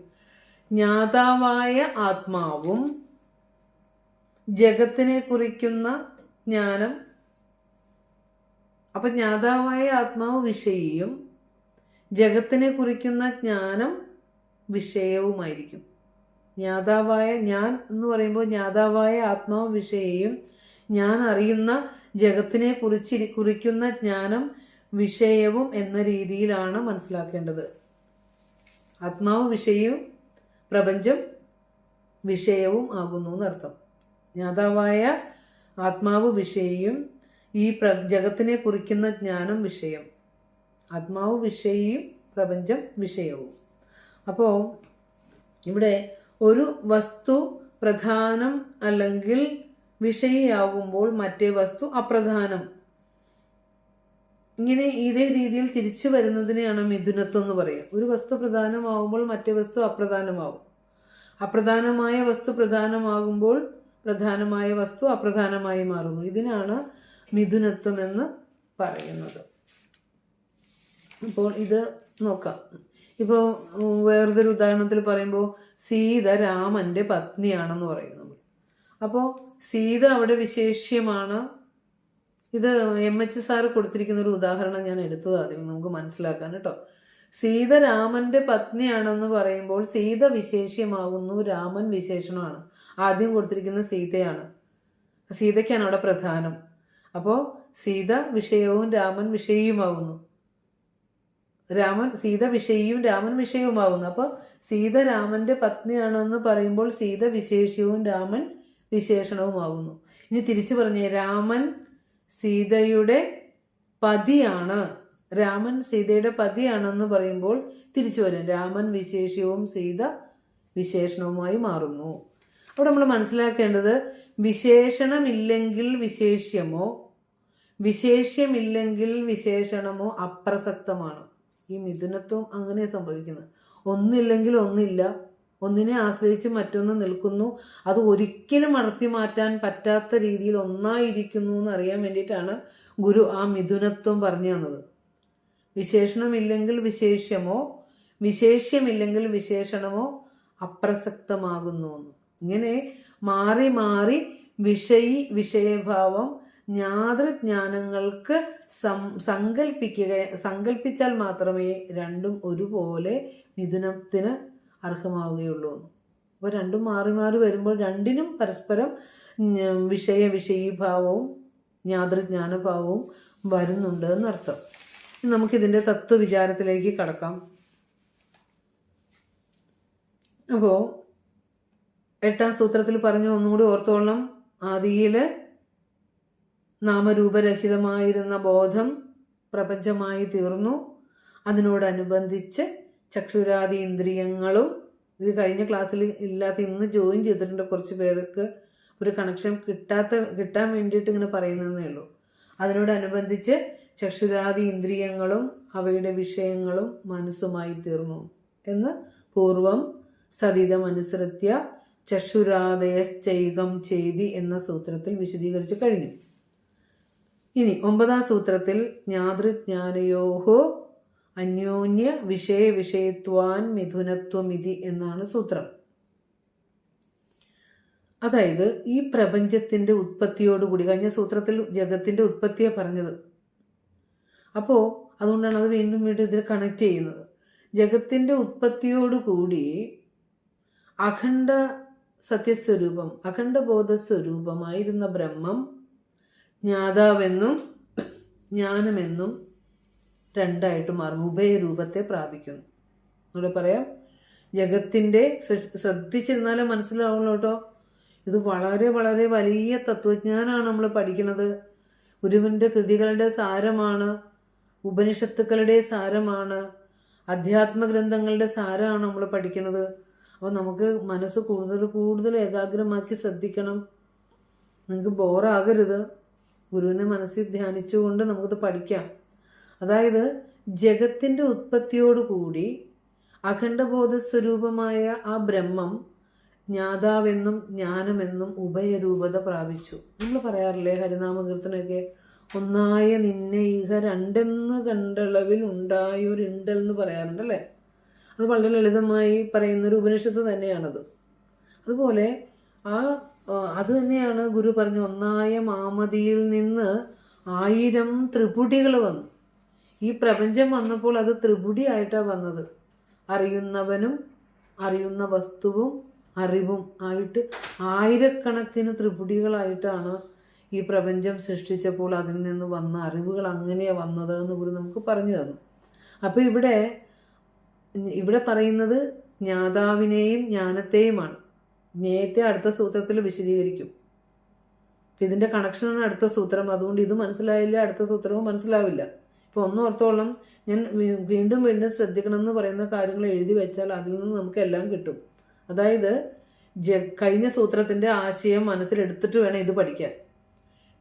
ജ്ഞാതാവായ ആത്മാവും ജഗത്തിനെ കുറിക്കുന്ന ജ്ഞാനം. അപ്പൊ ജ്ഞാതാവായ ആത്മാവ് വിഷയിയും ജഗത്തിനെ കുറിക്കുന്ന ജ്ഞാനം വിഷയവുമായിരിക്കും. ഞാൻ എന്ന് പറയുമ്പോൾ ജ്ഞാതാവായ ആത്മാവ് വിഷയിയും ഞാൻ അറിയുന്ന ജഗത്തിനെ കുറിക്കുന്ന ജ്ഞാനം വിഷയവും എന്ന രീതിയിലാണ് മനസ്സിലാക്കേണ്ടത്. ആത്മാവ് വിഷയവും പ്രപഞ്ചം വിഷയവും ആകുന്നു എന്നർത്ഥം. ജ്ഞാതാവായ ആത്മാവ് വിഷയിയും ഈ ജഗത്തിനെ കുറിക്കുന്ന ജ്ഞാനം വിഷയം. ആത്മാവ് വിഷയിയും പ്രപഞ്ചം വിഷയവും. അപ്പോൾ ഇവിടെ ഒരു വസ്തു പ്രധാനം അല്ലെങ്കിൽ വിഷയിയാകുമ്പോൾ മറ്റേ വസ്തു അപ്രധാനം. ഇങ്ങനെ ഇതേ രീതിയിൽ തിരിച്ചു വരുന്നതിനെയാണ് മിഥുനത്വം എന്ന് പറയുക. ഒരു വസ്തു പ്രധാനമാകുമ്പോൾ മറ്റേ വസ്തു അപ്രധാനമാകും. അപ്രധാനമായ വസ്തു പ്രധാനമാകുമ്പോൾ പ്രധാനമായ വസ്തു അപ്രധാനമായി മാറുന്നു. ഇതിനാണ് മിഥുനത്വം എന്ന് പറയുന്നത്. അപ്പോൾ ഇത് നോക്കാം. ഇപ്പോൾ വേറൊരു ഉദാഹരണത്തിൽ പറയുമ്പോൾ സീത രാമന്റെ പത്നിയാണെന്ന് പറയും നമ്മൾ. അപ്പോൾ സീത അവിടെ വിശേഷ്യമാണ്. ഇത് MH സാറ് കൊടുത്തിരിക്കുന്ന ഒരു ഉദാഹരണം ഞാൻ എടുത്തത് അതിൽ നമുക്ക് മനസ്സിലാക്കാൻ കേട്ടോ. സീത രാമന്റെ പത്നിയാണെന്ന് പറയുമ്പോൾ സീത വിശേഷ്യമാകുന്നു, രാമൻ വിശേഷണമാണ്. ആദ്യം കൊടുത്തിരിക്കുന്ന സീതയാണ്. സീതയ്ക്കാണ് അവിടെ പ്രധാനം. അപ്പോൾ സീത വിഷയവും രാമൻ വിഷയിയുമാകുന്നു. സീത വിഷയിയും രാമൻ വിഷയവുമാകുന്നു. അപ്പോൾ സീത രാമന്റെ പത്നിയാണെന്ന് പറയുമ്പോൾ സീത വിശേഷ്യവും രാമൻ വിശേഷണവുമാകുന്നു. ഇനി തിരിച്ചു പറഞ്ഞേ, രാമൻ സീതയുടെ പതിയാണ്. രാമൻ സീതയുടെ പതിയാണെന്ന് പറയുമ്പോൾ തിരിച്ചു വരും, രാമൻ വിശേഷ്യവും സീത വിശേഷണവുമായി മാറുന്നു. അവിടെ നമ്മൾ മനസ്സിലാക്കേണ്ടത് വിശേഷണമില്ലെങ്കിൽ വിശേഷ്യമോ വിശേഷ്യമില്ലെങ്കിൽ വിശേഷണമോ അപ്രസക്തമാണ്. ഈ മിഥുനത്വം അങ്ങനെ സംഭവിക്കുന്നത്. ഒന്നില്ലെങ്കിൽ ഒന്നില്ല, ഒന്നിനെ ആശ്രയിച്ച് മറ്റൊന്ന് നിൽക്കുന്നു. അത് ഒരിക്കലും അടർത്തി മാറ്റാൻ പറ്റാത്ത രീതിയിൽ ഒന്നായിരിക്കുന്നു എന്നറിയാൻ വേണ്ടിയിട്ടാണ് ഗുരു ആ മിഥുനത്വം പറഞ്ഞു തന്നത്. വിശേഷണമില്ലെങ്കിൽ വിശേഷ്യമോ വിശേഷ്യമില്ലെങ്കിൽ വിശേഷണമോ അപ്രസക്തമാകുന്നു. ഇങ്ങനെ മാറി മാറി വിഷയഭാവം ജ്ഞാതൃജ്ഞാനങ്ങൾക്ക് സങ്കല്പിച്ചാൽ മാത്രമേ രണ്ടും ഒരുപോലെ മിഥുനത്തിന് അർഹമാവുകയുള്ളൂ. അപ്പോൾ രണ്ടും മാറി മാറി വരുമ്പോൾ രണ്ടിനും പരസ്പരം വിഷയീഭാവവും ജ്ഞാതൃജ്ഞാനഭാവവും വരുന്നുണ്ട് എന്നർത്ഥം. നമുക്കിതിൻ്റെ തത്വവിചാരത്തിലേക്ക് കടക്കാം. അപ്പോൾ 8ാം സൂത്രത്തിൽ പറഞ്ഞു, ഒന്നുകൂടി ഓർത്തോളം. ആദിയിൽ നാമരൂപരഹിതമായിരുന്ന ബോധം പ്രപഞ്ചമായി തീർന്നു. അതിനോടനുബന്ധിച്ച് ചക്ഷുരാദി ഇന്ദ്രിയങ്ങളും ഇത് കഴിഞ്ഞ ക്ലാസ്സിൽ ഇല്ലാത്ത ഇന്ന് ജോയിൻ ചെയ്തിട്ടുണ്ട് കുറച്ച് പേർക്ക് ഒരു കണക്ഷൻ കിട്ടാൻ വേണ്ടിയിട്ട് ഇങ്ങനെ പറയുന്നതേ ഉള്ളൂ. അതിനോടനുബന്ധിച്ച് ചക്ഷുരാദി ഇന്ദ്രിയങ്ങളും അവയുടെ വിഷയങ്ങളും മനസ്സുമായി തീർന്നു എന്ന് പൂർവം സതിതമനുസൃത്യ ചക്ഷുരാദയശ്ചൈകം ചെയ്തി എന്ന സൂത്രത്തിൽ വിശദീകരിച്ച് കഴിഞ്ഞു. ഇനി 9ാം സൂത്രത്തിൽ ജ്ഞാതൃജ്ഞാനയോഹോ അന്യോന്യ വിഷയവിഷയത്വാൻ മിഥുനത്വമിതി എന്നാണ് സൂത്രം. അതായത് ഈ പ്രപഞ്ചത്തിന്റെ ഉത്പത്തിയോടുകൂടി, കഴിഞ്ഞ സൂത്രത്തിൽ ജഗത്തിന്റെ ഉത്പത്തിയെ പറഞ്ഞത്, അപ്പോൾ അതുകൊണ്ടാണ് അത് വീണ്ടും വീണ്ടും ഇതിൽ കണക്ട് ചെയ്യുന്നത്. ജഗത്തിന്റെ ഉത്പത്തിയോടുകൂടി അഖണ്ഡ സത്യസ്വരൂപം, അഖണ്ഡ ബോധസ്വരൂപമായിരുന്ന ബ്രഹ്മം ജ്ഞാതാവെന്നും ജ്ഞാനമെന്നും രണ്ടായിട്ട് മാറും, ഉഭയരൂപത്തെ പ്രാപിക്കുന്നു. ഇവിടെ പറയാം, ജഗത്തിന്റെ ശ്രദ്ധിച്ചിരുന്നാലേ മനസ്സിലാവുള്ളൂ കേട്ടോ. ഇത് വളരെ വളരെ വലിയ തത്വജ്ഞാനമാണ് നമ്മൾ പഠിക്കുന്നത്. ഗുരുവിൻ്റെ കൃതികളുടെ സാരമാണ്, ഉപനിഷത്തുക്കളുടെ സാരമാണ്, അധ്യാത്മഗ്രന്ഥങ്ങളുടെ സാരമാണ് നമ്മൾ പഠിക്കുന്നത്. അപ്പോൾ നമുക്ക് മനസ്സ് കൂടുതൽ കൂടുതൽ ഏകാഗ്രമാക്കി ശ്രദ്ധിക്കണം. നിങ്ങൾക്ക് ബോറാകരുത്. ഗുരുവിനെ മനസ്സിൽ ധ്യാനിച്ചുകൊണ്ട് നമുക്കിത് പഠിക്കാം. അതായത് ജഗത്തിൻ്റെ ഉത്പത്തിയോടുകൂടി അഖണ്ഡബോധസ്വരൂപമായ ആ ബ്രഹ്മം ജ്ഞാതാവെന്നും ജ്ഞാനമെന്നും ഉഭയരൂപത പ്രാപിച്ചു. നമ്മൾ പറയാറില്ലേ ഹരിനാമകീർത്തനൊക്കെ, ഒന്നായ നിന്നെ ഇഹ രണ്ടെന്ന് കണ്ടളവിൽ ഉണ്ടായൊരുണ്ടെന്ന് പറയാറുണ്ടല്ലേ. അത് വളരെ ലളിതമായി പറയുന്നൊരു ഉപനിഷത്ത് തന്നെയാണത്. അതുപോലെ അത് തന്നെയാണ് ഗുരു പറഞ്ഞ, ഒന്നായ മാമതിയിൽ നിന്ന് 1000 ത്രിപുടികൾ വന്നു. ഈ പ്രപഞ്ചം വന്നപ്പോൾ അത് ത്രിപുടിയായിട്ടാണ് വന്നത്. അറിയുന്നവനും അറിയുന്ന വസ്തുവും അറിവും ആയിട്ട് 1000കണക്കിന് ത്രിപുടികളായിട്ടാണ് ഈ പ്രപഞ്ചം സൃഷ്ടിച്ചപ്പോൾ അതിൽ നിന്ന് വന്ന അറിവുകൾ അങ്ങനെയാണ് വന്നത് എന്ന് ഗുരു നമുക്ക് പറഞ്ഞു തന്നു. അപ്പോൾ ഇവിടെ പറയുന്നത് ജ്ഞാതാവിനെയും ജ്ഞാനത്തെയുമാണ്. ജ്ഞേയത്തെ അടുത്ത സൂത്രത്തിൽ വിശദീകരിക്കും. ഇതിൻ്റെ കണക്ഷനാണ് അടുത്ത സൂത്രം. അതുകൊണ്ട് ഇത് മനസ്സിലായില്ല, അടുത്ത സൂത്രവും മനസ്സിലാവില്ല. ഇപ്പോൾ ഒന്നോർത്തോളം ഞാൻ വീണ്ടും വീണ്ടും ശ്രദ്ധിക്കണം എന്ന് പറയുന്ന കാര്യങ്ങൾ എഴുതി വെച്ചാൽ അതിൽ നിന്ന് നമുക്ക് എല്ലാം കിട്ടും. അതായത് കഴിഞ്ഞ സൂത്രത്തിൻ്റെ ആശയം മനസ്സിലെടുത്തിട്ട് വേണം ഇത് പഠിക്കാൻ.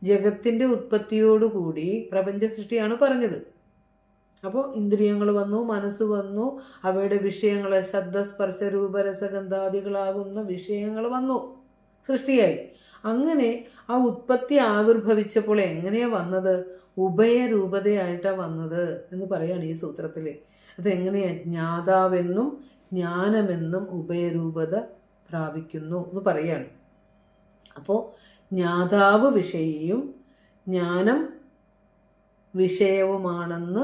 ജഗത്തിൻ്റെ ഉത്പത്തിയോടുകൂടി പ്രപഞ്ച സൃഷ്ടിയാണ് പറഞ്ഞത്. അപ്പോൾ ഇന്ദ്രിയങ്ങൾ വന്നു, മനസ്സ് വന്നു, അവയുടെ വിഷയങ്ങൾ ശബ്ദസ്പർശ രൂപരസഗന്ധാദികളാകുന്ന വിഷയങ്ങൾ വന്നു, സൃഷ്ടിയായി. അങ്ങനെ ആ ഉത്പത്തി ആവിർഭവിച്ചപ്പോൾ എങ്ങനെയാണ് വന്നത്? ഉഭയരൂപതയായിട്ടാണ് വന്നത് എന്ന് പറയാണ് ഈ സൂത്രത്തിൽ. അതെങ്ങനെയാണ്? ജ്ഞാതാവെന്നും ജ്ഞാനമെന്നും ഉഭയരൂപത പ്രാപിക്കുന്നു എന്ന് പറയാണ്. അപ്പോൾ ജ്ഞാതാവ് വിഷയിയും ജ്ഞാനം വിഷയവുമാണെന്ന്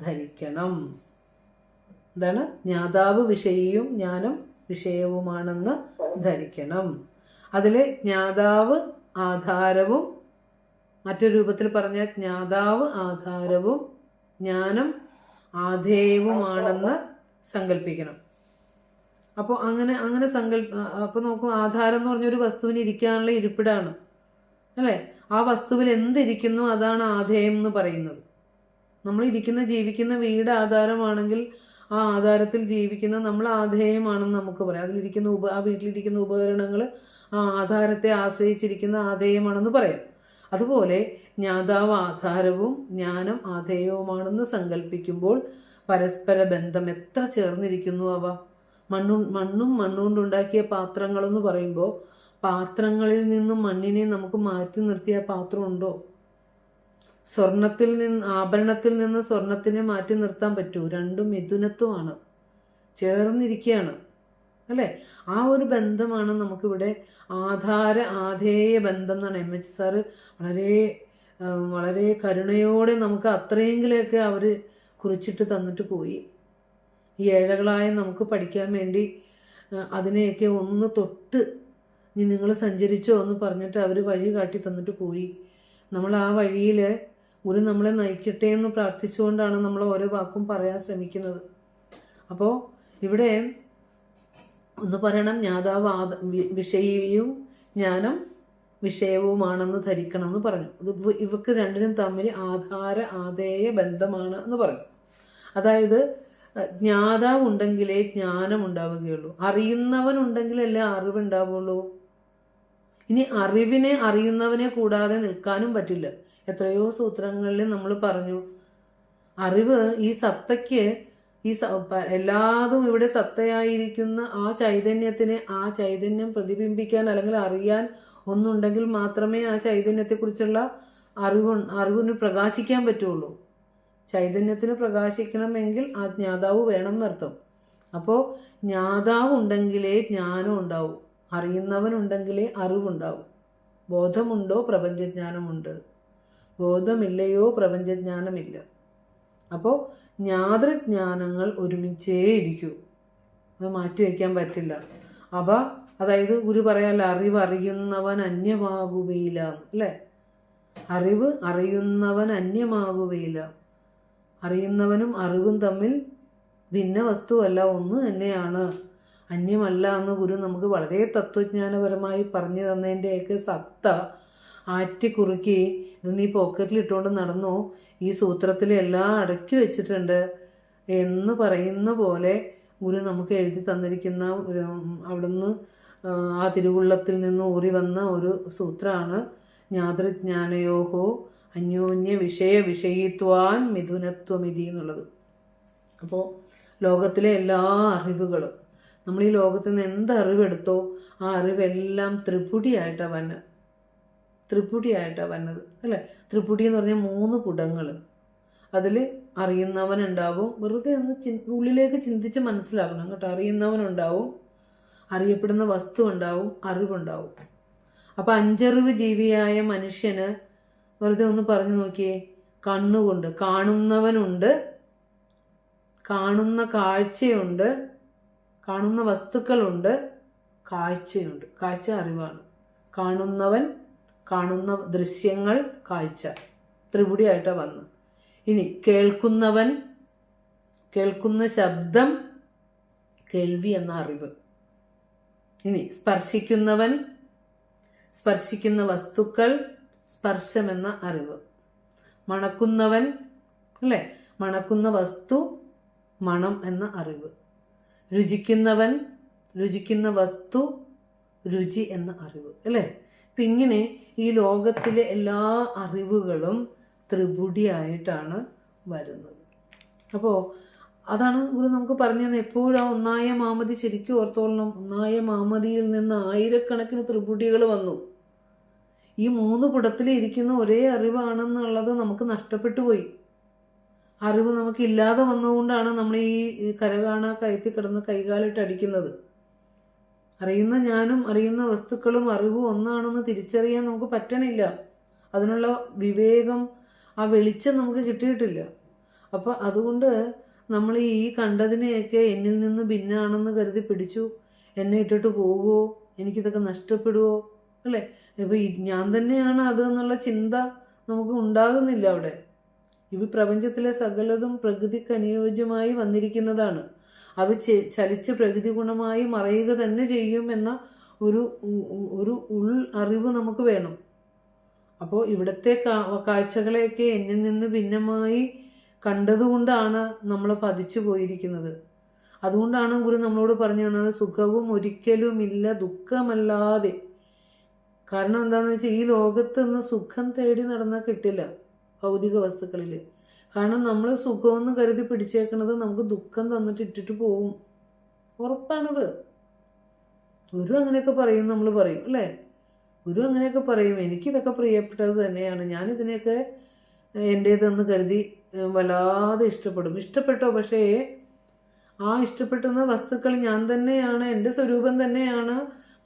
ധരിക്കണം. എന്താണ്? ജ്ഞാതാവ് വിഷയിയും ജ്ഞാനം വിഷയവുമാണെന്ന് ധരിക്കണം. അതിൽ ജ്ഞാതാവ് ആധാരവും, മറ്റൊരു രൂപത്തിൽ പറഞ്ഞ ജ്ഞാതാവ് ആധാരവും ജ്ഞാനം ആധേയവുമാണെന്ന് സങ്കല്പിക്കണം. അപ്പോൾ അങ്ങനെ അപ്പോൾ നോക്കൂ, ആധാരം എന്ന് പറഞ്ഞൊരു വസ്തുവിന് ഇരിക്കാനുള്ള ഇരിപ്പിടാണ് അല്ലേ. ആ വസ്തുവിൽ എന്തിരിക്കുന്നു അതാണ് ആധേയം എന്ന് പറയുന്നത്. നമ്മൾ ജീവിക്കുന്ന വീട് ആധാരമാണെങ്കിൽ ആ ആധാരത്തിൽ ജീവിക്കുന്ന നമ്മൾ ആധേയമാണെന്ന് നമുക്ക് പറയാം. അതിലിരിക്കുന്ന ആ വീട്ടിലിരിക്കുന്ന ഉപകരണങ്ങൾ ആ ആധാരത്തെ ആശ്രയിച്ചിരിക്കുന്ന ആധേയമാണെന്ന് പറയാം. അതുപോലെ ജ്ഞാതാവ് ആധാരവും ജ്ഞാനം ആധേയവുമാണെന്ന് സങ്കല്പിക്കുമ്പോൾ പരസ്പര ബന്ധം എത്ര ചേർന്നിരിക്കുന്നു. അവ മണ്ണും മണ്ണുകൊണ്ടുണ്ടാക്കിയ പാത്രങ്ങളെന്ന് പറയുമ്പോൾ പാത്രങ്ങളിൽ നിന്നും മണ്ണിനെ നമുക്ക് മാറ്റി നിർത്തിയ പാത്രമുണ്ടോ? ആഭരണത്തിൽ നിന്ന് സ്വർണത്തിനെ മാറ്റി നിർത്താൻ പറ്റുമോ? രണ്ടും മിഥുനത്വമാണ്, ചേർന്നിരിക്കുകയാണ് അല്ലേ. ആ ഒരു ബന്ധമാണ് നമുക്കിവിടെ ആധേയ ബന്ധം എന്നാണ് MH സാറ് വളരെ കരുണയോടെ നമുക്ക് അത്രയെങ്കിലൊക്കെ അവർ കുറിച്ചിട്ട് തന്നിട്ട് പോയി. ഈ ഏഴകളായ നമുക്ക് പഠിക്കാൻ വേണ്ടി അതിനെയൊക്കെ ഒന്ന് തൊട്ട് ഇനി നിങ്ങൾ സഞ്ചരിച്ചോ എന്ന് പറഞ്ഞിട്ട് അവർ വഴി കാട്ടി തന്നിട്ട് പോയി. നമ്മൾ ആ വഴിയിൽ ഗുരു നമ്മളെ നയിക്കട്ടെ എന്ന് പ്രാർത്ഥിച്ചുകൊണ്ടാണ് നമ്മൾ ഓരോ വാക്കും പറയാൻ ശ്രമിക്കുന്നത്. അപ്പോൾ ഇവിടെ ഒന്ന് പറയണം, ജ്ഞാതാവ് വിഷയിയും ജ്ഞാനം വിഷയവുമാണെന്ന് ധരിക്കണം എന്ന് പറഞ്ഞു. ഇവക്ക് രണ്ടിനും തമ്മിൽ ആധാര ആധേയ ബന്ധമാണ് എന്ന് പറഞ്ഞു. അതായത് ജ്ഞാതാവ് ഉണ്ടെങ്കിലേ ജ്ഞാനം ഉണ്ടാവുകയുള്ളൂ. അറിയുന്നവനുണ്ടെങ്കിലല്ലേ അറിവുണ്ടാവുള്ളൂ. ഇനി അറിയുന്നവനെ കൂടാതെ നിൽക്കാനും പറ്റില്ല. എത്രയോ സൂത്രങ്ങളിൽ നമ്മൾ പറഞ്ഞു, അറിവ് ഈ സത്തയ്ക്ക് എല്ലാതും ഇവിടെ സത്തയായിരിക്കുന്ന ആ ചൈതന്യത്തിനെ ആ ചൈതന്യം പ്രതിബിംബിക്കാൻ അല്ലെങ്കിൽ അറിയാൻ ഒന്നുണ്ടെങ്കിൽ മാത്രമേ ആ ചൈതന്യത്തെക്കുറിച്ചുള്ള അറിവിന് പ്രകാശിക്കാൻ പറ്റുള്ളൂ. ചൈതന്യത്തിന് പ്രകാശിക്കണമെങ്കിൽ ആ ജ്ഞാതാവ് വേണം എന്നർത്ഥം. അപ്പോൾ ജ്ഞാതാവ് ഉണ്ടെങ്കിലേ ജ്ഞാനം ഉണ്ടാവും, അറിയുന്നവനുണ്ടെങ്കിലേ അറിവുണ്ടാവും. ബോധമുണ്ടോ പ്രപഞ്ചജ്ഞാനമുണ്ട്, ബോധമില്ലയോ പ്രപഞ്ചജ്ഞാനമില്ല. അപ്പോൾ ജ്ഞാതൃജ്ഞാനങ്ങൾ ഒരുമിച്ചേ ഇരിക്കൂ, അത് മാറ്റിവെക്കാൻ പറ്റില്ല. അതായത് ഗുരു പറയാല്ല, അറിവ് അറിയുന്നവൻ അന്യമാകുകയില്ല അല്ലേ? അറിവ് അറിയുന്നവൻ അന്യമാകുകയില്ല. അറിയുന്നവനും അറിവും തമ്മിൽ ഭിന്ന വസ്തുവല്ല, ഒന്ന് തന്നെയാണ്, അന്യമല്ല എന്ന് ഗുരു നമുക്ക് വളരെ തത്വജ്ഞാനപരമായി പറഞ്ഞു തന്നതിൻ്റെയൊക്കെ സത്ത ആറ്റിക്കുറുക്കി ഇത് നീ പോക്കറ്റിൽ ഇട്ടുകൊണ്ട് നടന്നോ, ഈ സൂത്രത്തിൽ എല്ലാം അടക്കി വെച്ചിട്ടുണ്ട് എന്ന് പറയുന്ന പോലെ ഗുരു നമുക്ക് എഴുതി തന്നിരിക്കുന്ന അവിടുന്ന് ആ തിരുവുള്ളത്തിൽ നിന്ന് ഊറി വന്ന ഒരു സൂത്രമാണ് ജ്ഞാതൃജ്ഞാനയോഹോ അന്യോന്യ വിഷയിത്വാൻ മിഥുനത്വമിതി എന്നുള്ളത്. അപ്പോൾ ലോകത്തിലെ എല്ലാ അറിവുകളും, നമ്മൾ ഈ ലോകത്തിൽ നിന്ന് എന്ത് അറിവെടുത്തോ ആ അറിവെല്ലാം ത്രിപുടിയായിട്ടാണ് വന്നത് അല്ലേ? ത്രിപുടി എന്ന് പറഞ്ഞാൽ 3 പുടങ്ങൾ. അതിൽ അറിയുന്നവനുണ്ടാവും, വെറുതെ ഒന്ന് ഉള്ളിലേക്ക് ചിന്തിച്ച് മനസ്സിലാക്കണം കേട്ടോ. അറിയുന്നവനുണ്ടാവും, അറിയപ്പെടുന്ന വസ്തു ഉണ്ടാവും, അറിവുണ്ടാവും. അപ്പം 5 അറിവ് ജീവിയായ മനുഷ്യന് വെറുതെ ഒന്ന് പറഞ്ഞു നോക്കിയേ, കണ്ണുകൊണ്ട് കാണുന്നവനുണ്ട്, കാണുന്ന കാഴ്ചയുണ്ട്, കാണുന്ന വസ്തുക്കളുണ്ട്, കാഴ്ചയുണ്ട്. കാഴ്ച അറിവാണ്. കാണുന്നവൻ, കാണുന്ന ദൃശ്യങ്ങൾ, കാഴ്ച ത്രിപുടിയായിട്ടാണ് വന്ന്. ഇനി കേൾക്കുന്നവൻ, കേൾക്കുന്ന ശബ്ദം, കേൾവി എന്ന അറിവ്. ഇനി സ്പർശിക്കുന്നവൻ, സ്പർശിക്കുന്ന വസ്തുക്കൾ, സ്പർശമെന്ന അറിവ്. മണക്കുന്നവൻ അല്ലേ? മണക്കുന്ന വസ്തു, മണം എന്ന അറിവ്. രുചിക്കുന്നവൻ, രുചിക്കുന്ന വസ്തു, രുചി എന്ന അറിവ് അല്ലേ? അപ്പം ഇങ്ങനെ ഈ ലോകത്തിലെ എല്ലാ അറിവുകളും ത്രിപുടിയായിട്ടാണ് വരുന്നത്. അപ്പോൾ അതാണ് ഗുരു നമുക്ക് പറഞ്ഞു തന്നെ. എപ്പോഴും ആ ഒന്നായ മാമതി ശരിക്കും ഓർത്തോളണം. ഒന്നായ മാമതിയിൽ നിന്ന് ആയിരക്കണക്കിന് ത്രിപുടികൾ വന്നു. ഈ 3 പുടത്തിൽ ഇരിക്കുന്ന ഒരേ അറിവാണെന്നുള്ളത് നമുക്ക് നഷ്ടപ്പെട്ടു പോയി. അറിവ് നമുക്കില്ലാതെ വന്നതുകൊണ്ടാണ് നമ്മൾ ഈ കരകാണാ കയറ്റി കിടന്ന് കൈകാലിട്ട് അടിക്കുന്നത്. അറിയുന്ന ഞാനും അറിയുന്ന വസ്തുക്കളും അറിവും ഒന്നാണെന്ന് തിരിച്ചറിയാൻ നമുക്ക് പറ്റണില്ല. അതിനുള്ള വിവേകം, ആ വെളിച്ചം നമുക്ക് കിട്ടിയിട്ടില്ല. അപ്പോൾ അതുകൊണ്ട് നമ്മൾ ഈ കണ്ടതിനെയൊക്കെ എന്നിൽ നിന്ന് ഭിന്നാണെന്ന് കരുതി പിടിച്ചു, എന്നെ ഇട്ടിട്ട് പോകുമോ, എനിക്കിതൊക്കെ നഷ്ടപ്പെടുമോ അല്ലേ? ഇപ്പോൾ ഞാൻ തന്നെയാണ് അത് എന്നുള്ള ചിന്ത നമുക്ക് ഉണ്ടാകുന്നില്ല അവിടെ. ഈ പ്രപഞ്ചത്തിലെ സകലതും പ്രകൃതിക്ക് അനുയോജ്യമായി വന്നിരിക്കുന്നതാണ്. അത് ചലിച്ച് പ്രകൃതി ഗുണമായി മറയുക തന്നെ ചെയ്യും എന്ന ഒരു ഉൾ അറിവ് നമുക്ക് വേണം. അപ്പോൾ ഇവിടുത്തെ കാഴ്ചകളെയൊക്കെ എന്നിൽ നിന്ന് ഭിന്നമായി കണ്ടതുകൊണ്ടാണ് നമ്മൾ പതിച്ചു പോയിരിക്കുന്നത്. അതുകൊണ്ടാണ് ഗുരു നമ്മളോട് പറഞ്ഞു തന്നത് സുഖവും ഒരിക്കലുമില്ല ദുഃഖമല്ലാതെ. കാരണം എന്താണെന്ന് വെച്ചാൽ ഈ ലോകത്ത് നിന്ന് സുഖം തേടി നടന്നാൽ കിട്ടില്ല ഭൗതിക വസ്തുക്കളിൽ. കാരണം നമ്മൾ സുഖമെന്ന് കരുതി പിടിച്ചേക്കണത് നമുക്ക് ദുഃഖം തന്നിട്ട് ഇട്ടിട്ട് പോവും, ഉറപ്പാണത്. ഗുരു അങ്ങനെയൊക്കെ പറയും, നമ്മൾ പറയും അല്ലേ? ഗുരു അങ്ങനെയൊക്കെ പറയും, എനിക്കിതൊക്കെ പ്രിയപ്പെട്ടത് തന്നെയാണ്, ഞാനിതിനെയൊക്കെ എൻ്റേതെന്ന് കരുതി വല്ലാതെ ഇഷ്ടപ്പെട്ടോ. പക്ഷേ ആ ഇഷ്ടപ്പെട്ടുന്ന വസ്തുക്കൾ ഞാൻ തന്നെയാണ്, എൻ്റെ സ്വരൂപം തന്നെയാണ്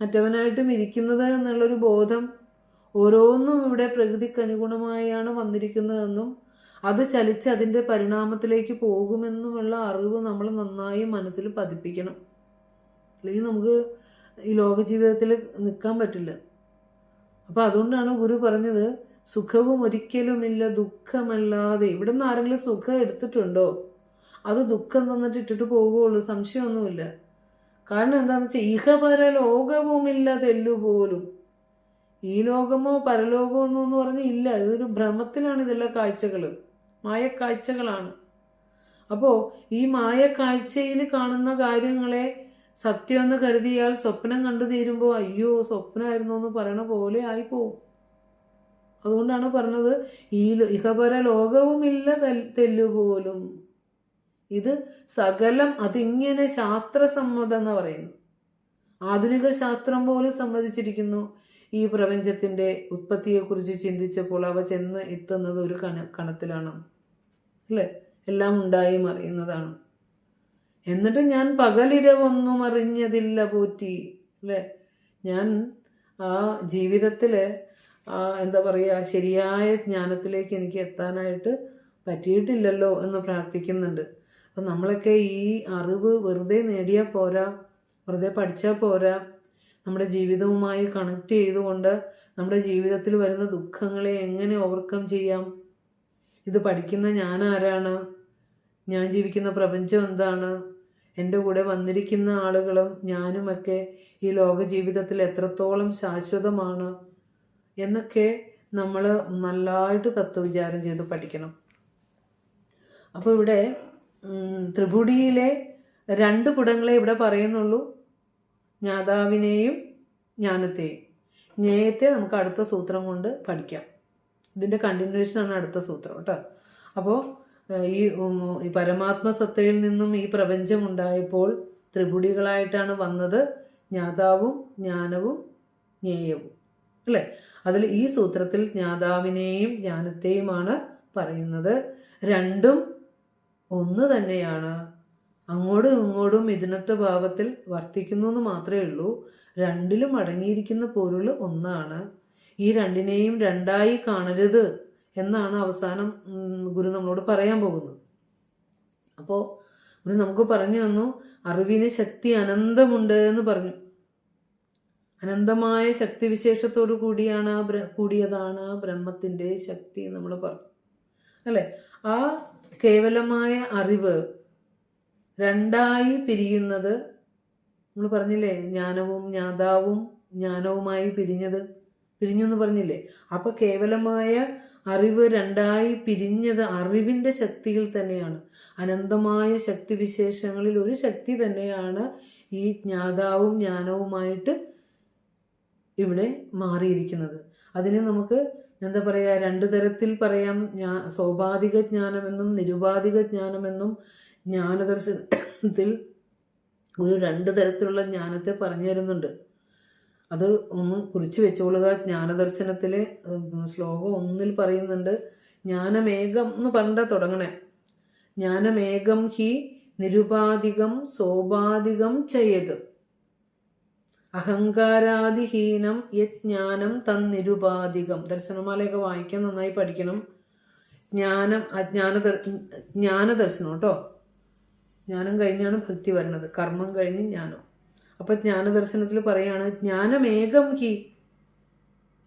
മറ്റവനായിട്ടും ഇരിക്കുന്നത് എന്നുള്ളൊരു ബോധം, ഓരോന്നും ഇവിടെ പ്രകൃതിക്ക് അനുഗുണമായാണ് വന്നിരിക്കുന്നതെന്നും അത് ചലിച്ച് അതിൻ്റെ പരിണാമത്തിലേക്ക് പോകുമെന്നുമുള്ള അറിവ് നമ്മൾ നന്നായി മനസ്സിൽ പതിപ്പിക്കണം. അല്ലെങ്കിൽ നമുക്ക് ഈ ലോക ജീവിതത്തിൽ നിൽക്കാൻ പറ്റില്ല. അപ്പം അതുകൊണ്ടാണ് ഗുരു പറഞ്ഞത് സുഖവും ഒരിക്കലുമില്ല ദുഃഖമല്ലാതെ. ഇവിടെ നിന്ന് ആരെങ്കിലും സുഖം എടുത്തിട്ടുണ്ടോ? അത് ദുഃഖം തന്നിട്ട് ഇട്ടിട്ട് പോകുകയുള്ളൂ, സംശയമൊന്നുമില്ല. കാരണം എന്താണെന്ന് വെച്ചാൽ ഇഹപരലോകവുമില്ല തെല്ലുപോലും. ഈ ലോകമോ പരലോകമോ എന്ന് പറഞ്ഞ് ഇല്ല. ഇതൊരു ഭ്രമത്തിലാണ് ഇതെല്ലാം കാഴ്ചകൾ, മായക്കാഴ്ചകളാണ്. അപ്പോൾ ഈ മായ കാഴ്ചയിൽ കാണുന്ന കാര്യങ്ങളെ സത്യമെന്ന് കരുതിയാൽ സ്വപ്നം കണ്ടു തീരുമ്പോൾ അയ്യോ സ്വപ്നമായിരുന്നു എന്ന് പറയണ പോലെ ആയിപ്പോവും. അതുകൊണ്ടാണ് പറഞ്ഞത് ഈ ഇഹപര ലോകവുമില്ല തെല്ലുപോലും. ഇത് സകലം അതിങ്ങനെ ശാസ്ത്രസമ്മതം എന്ന് പറയുന്നു. ആധുനിക ശാസ്ത്രം പോലും സമ്മതിച്ചിരിക്കുന്നു ഈ പ്രപഞ്ചത്തിൻ്റെ ഉത്പത്തിയെക്കുറിച്ച് ചിന്തിച്ചപ്പോൾ അവ ചെന്ന് എത്തുന്നത് ഒരു കണത്തിലാണ്, അല്ലേ? എല്ലാം ഉണ്ടായി മറിയുന്നതാണ്. എന്നിട്ട് ഞാൻ പകലിരവൊന്നും അറിഞ്ഞതില്ല പോറ്റി, അല്ലേ? ഞാൻ ആ ജീവിതത്തിൽ എന്താ പറയുക, ശരിയായ ജ്ഞാനത്തിലേക്ക് എനിക്ക് എത്താനായിട്ട് പറ്റിയിട്ടില്ലല്ലോ എന്ന് പ്രാർത്ഥിക്കുന്നുണ്ട്. അപ്പം നമ്മളൊക്കെ ഈ അറിവ് വെറുതെ നേടിയാൽ പോരാ, വെറുതെ പഠിച്ചാൽ പോരാ. നമ്മുടെ ജീവിതവുമായി കണക്ട് ചെയ്തുകൊണ്ട് നമ്മുടെ ജീവിതത്തിൽ വരുന്ന ദുഃഖങ്ങളെ എങ്ങനെ ഓവർകം ചെയ്യാം, ഇത് പഠിക്കുന്ന ഞാൻ ആരാണ്, ഞാൻ ജീവിക്കുന്ന പ്രപഞ്ചം എന്താണ്, എൻ്റെ കൂടെ വന്നിരിക്കുന്ന ആളുകളും ഞാനുമൊക്കെ ഈ ലോക ജീവിതത്തിൽ എത്രത്തോളം ശാശ്വതമാണ് എന്നൊക്കെ നമ്മൾ നല്ലതായിട്ട് തത്വവിചാരം ചെയ്ത് പഠിക്കണം. അപ്പോൾ ഇവിടെ ത്രിപുടിയിലെ 2 പുടങ്ങളെ ഇവിടെ പറയുന്നുള്ളൂ, ജ്ഞാതാവിനെയും ജ്ഞാനത്തെയും. ജ്ഞേയത്തെ നമുക്ക് അടുത്ത സൂത്രം കൊണ്ട് പഠിക്കാം. ഇതിൻ്റെ കണ്ടിന്യൂഷനാണ് അടുത്ത സൂത്രം കേട്ടോ. അപ്പോൾ ഈ പരമാത്മസത്തയിൽ നിന്നും ഈ പ്രപഞ്ചം ഉണ്ടായപ്പോൾ ത്രിപുടികളായിട്ടാണ് വന്നത്, ജ്ഞാതാവും ജ്ഞാനവും ജ്ഞേയവും, അല്ലേ? അതിൽ ഈ സൂത്രത്തിൽ ജ്ഞാതാവിനെയും ജ്ഞാനത്തെയുമാണ് പറയുന്നത്. രണ്ടും ഒന്ന് തന്നെയാണ്, അങ്ങോട്ടും ഇങ്ങോട്ടും മിഥുനത്വ ഭാവത്തിൽ വർത്തിക്കുന്നു എന്ന് മാത്രമേ ഉള്ളൂ. രണ്ടിലും അടങ്ങിയിരിക്കുന്ന പൊരുൾ ഒന്നാണ്. ഈ രണ്ടിനെയും രണ്ടായി കാണരുത് എന്നാണ് അവസാനം ഗുരു നമ്മളോട് പറയാൻ പോകുന്നത്. അപ്പോൾ ഗുരു നമുക്ക് പറഞ്ഞു തന്നു, അറിവിന് ശക്തി അനന്തമുണ്ട് എന്ന് പറഞ്ഞു. അനന്തമായ ശക്തിവിശേഷത്തോടു കൂടിയതാണ് ബ്രഹ്മത്തിൻ്റെ ശക്തി നമ്മൾ പറഞ്ഞു, അല്ലേ? ആ കേവലമായ അറിവ് രണ്ടായി പിരിയുന്നത് നമ്മൾ പറഞ്ഞില്ലേ, ജ്ഞാനവും ജ്ഞാതാവും ജ്ഞാനവുമായി പിരിഞ്ഞു എന്ന് പറഞ്ഞില്ലേ. അപ്പോൾ കേവലമായ അറിവ് രണ്ടായി പിരിഞ്ഞത് അറിവിൻ്റെ ശക്തിയിൽ തന്നെയാണ്. അനന്തമായ ശക്തിവിശേഷങ്ങളിൽ ഒരു ശക്തി തന്നെയാണ് ഈ ജ്ഞാതാവും ജ്ഞാനവുമായിട്ട് ഇവിടെ മാറിയിരിക്കുന്നത്. അതിന് നമുക്ക് എന്താ പറയുക, 2 തരത്തിൽ പറയാം. സോപാധിക ജ്ഞാനമെന്നും നിരുപാധിക ജ്ഞാനമെന്നും. ജ്ഞാനദർശനത്തിൽ ഒരു 2 തരത്തിലുള്ള ജ്ഞാനത്തെ പറഞ്ഞു തരുന്നുണ്ട്. അത് ഒന്ന് കുറിച്ച് വെച്ചോളുക. ജ്ഞാനദർശനത്തിലെ ശ്ലോകം 1 പറയുന്നുണ്ട്, ജ്ഞാനമേകം എന്ന് പറഞ്ഞാൽ തുടങ്ങണേ. ജ്ഞാനമേകം ഹി നിരുപാധികം സോപാധികം ചെയ്യത് അഹങ്കാരാദിഹീനം യജ്ഞാനം തന്നിരുപാധികം. ദർശനമാലയൊക്കെ വായിക്കാൻ നന്നായി പഠിക്കണം. ജ്ഞാനദർശനം കേട്ടോ. ജ്ഞാനം കഴിഞ്ഞാണ് ഭക്തി വരുന്നത്, കർമ്മം കഴിഞ്ഞ് ജ്ഞാനം. അപ്പൊ ജ്ഞാനദർശനത്തിൽ പറയാണ്, ജ്ഞാനമേകം ഹി.